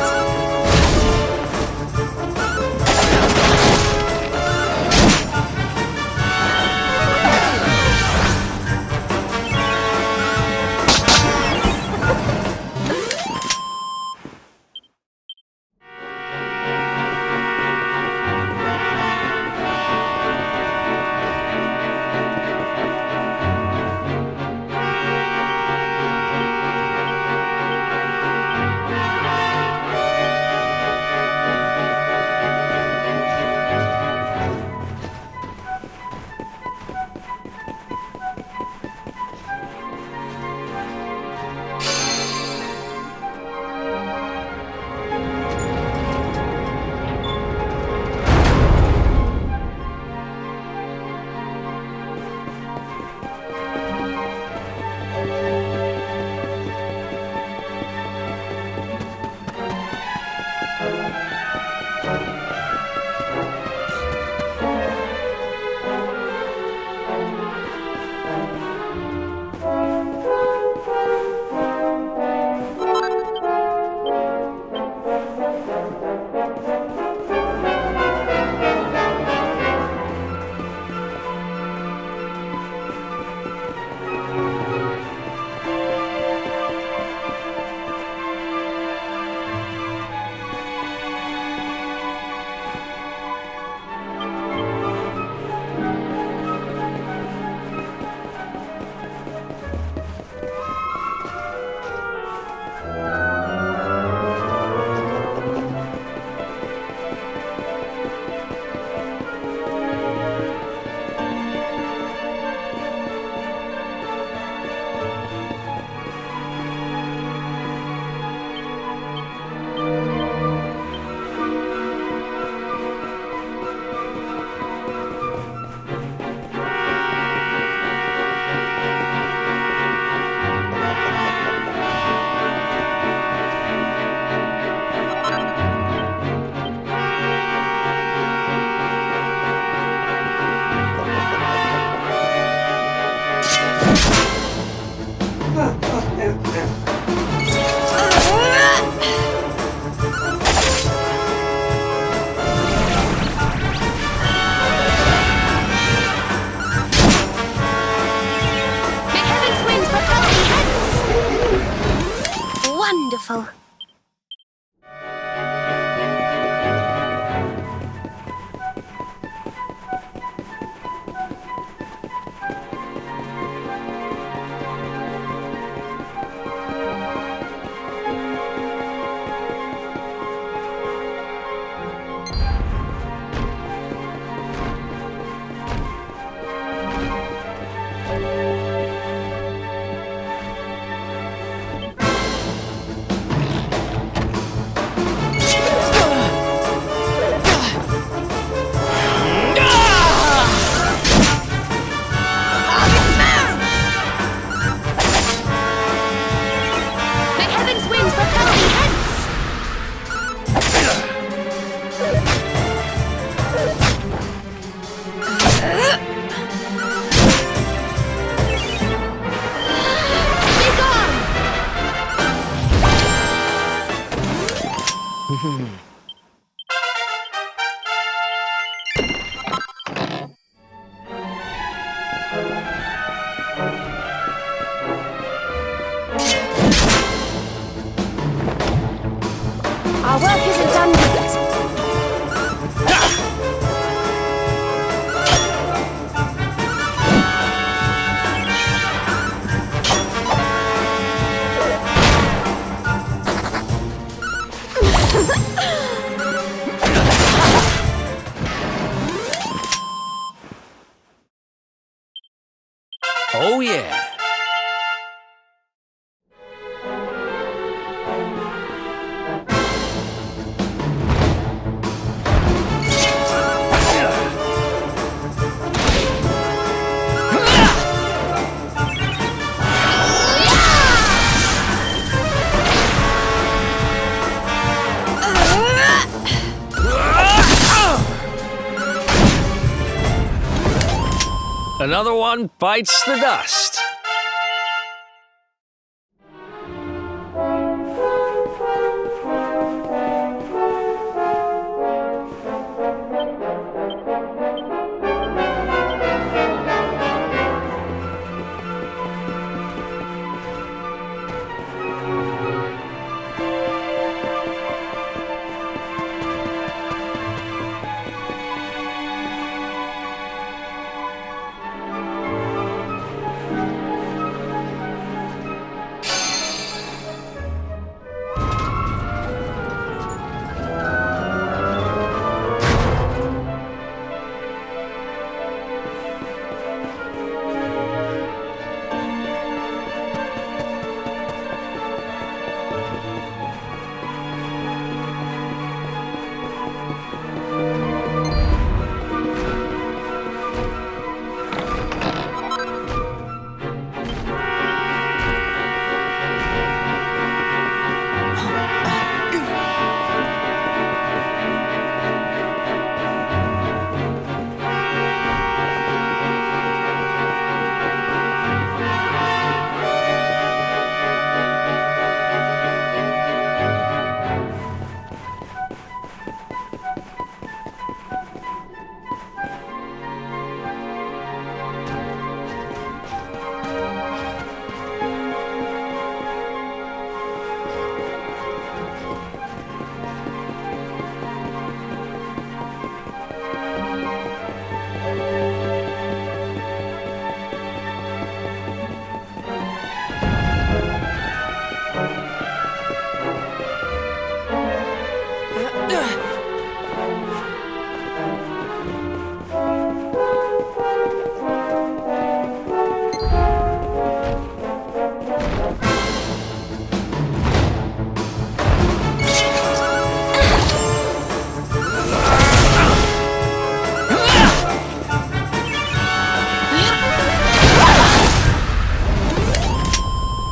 Our work isn't done yet. Oh, yeah. Another one bites the dust.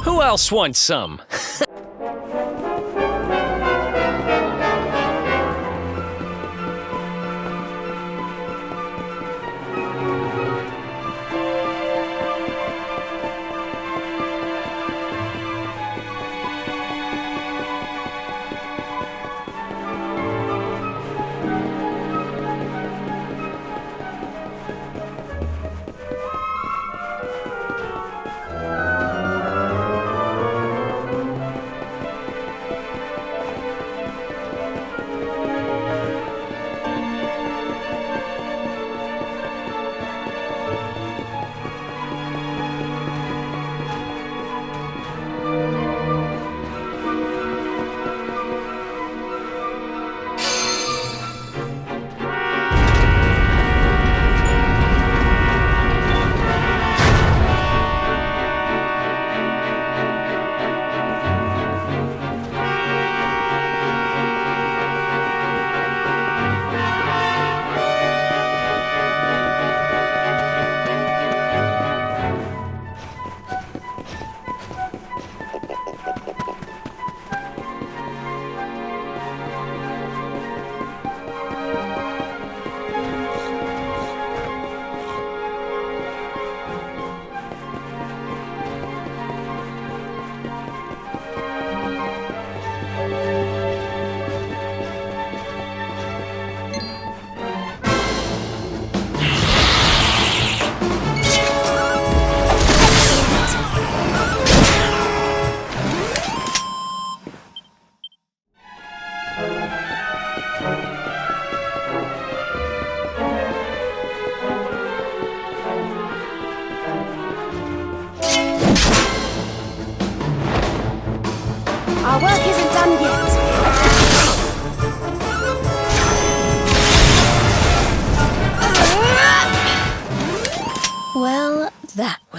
Who else wants some?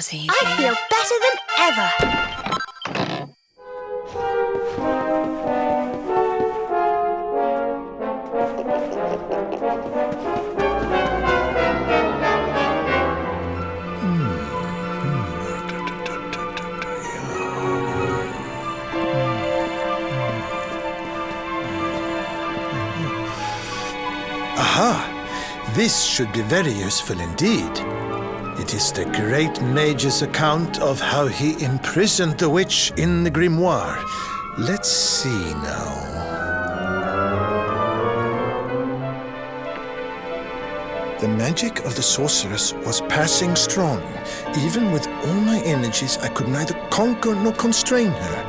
was easy. I feel better than ever. Aha! This should be very useful indeed. It is the great mage's account of how he imprisoned the witch in the grimoire. Let's see now. The magic of the sorceress was passing strong. Even with all my energies, I could neither conquer nor constrain her.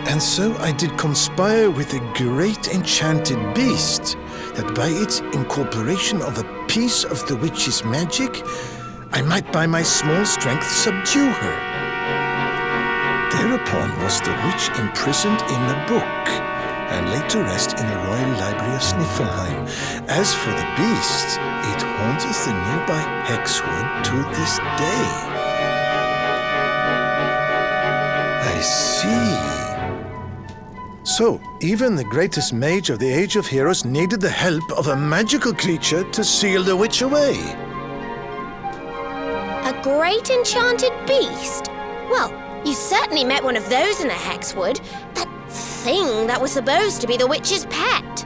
And so I did conspire with a great enchanted beast, that by its incorporation of a piece of the witch's magic, I might by my small strength subdue her. Thereupon was the witch imprisoned in a book, and laid to rest in the royal library of Sniffelheim. As for the beast, it haunteth the nearby Hexwood to this day. I see. So, even the greatest mage of the Age of Heroes needed the help of a magical creature to seal the witch away. A great enchanted beast? Well, you certainly met one of those in the Hexwood. That thing that was supposed to be the witch's pet.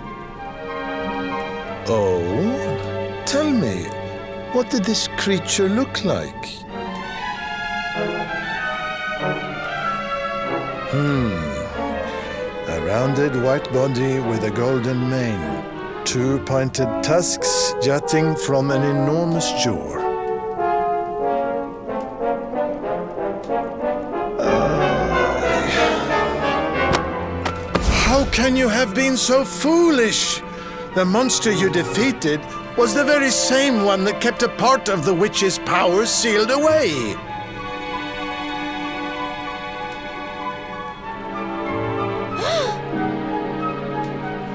Oh? Tell me, what did this creature look like? A rounded white body with a golden mane. 2 pointed tusks jutting from an enormous jaw. How can you have been so foolish? The monster you defeated was the very same one that kept a part of the witch's power sealed away.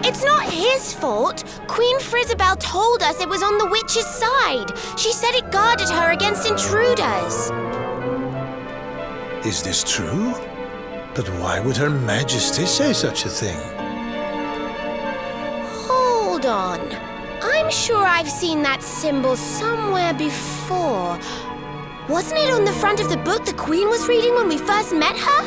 It's not his fault. Queen Frizzabelle told us it was on the witch's side. She said it guarded her against intruders. Is this true? But why would Her Majesty say such a thing? Hold on. I'm sure I've seen that symbol somewhere before. Wasn't it on the front of the book the Queen was reading when we first met her?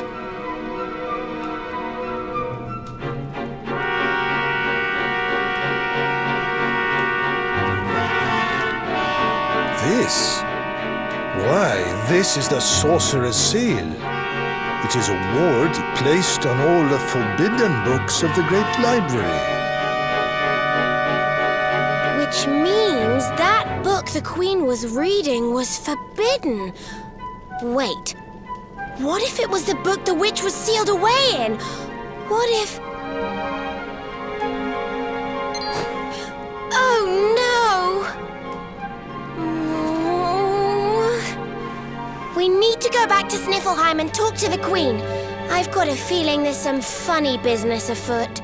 This? Why, this is the Sorcerer's Seal. It is a ward placed on all the forbidden books of the Great Library. Which means that book the Queen was reading was forbidden. Wait, what if it was the book the witch was sealed away in? What if... Oh no! We need to go back to Sniffelheim and talk to the Queen. I've got a feeling there's some funny business afoot.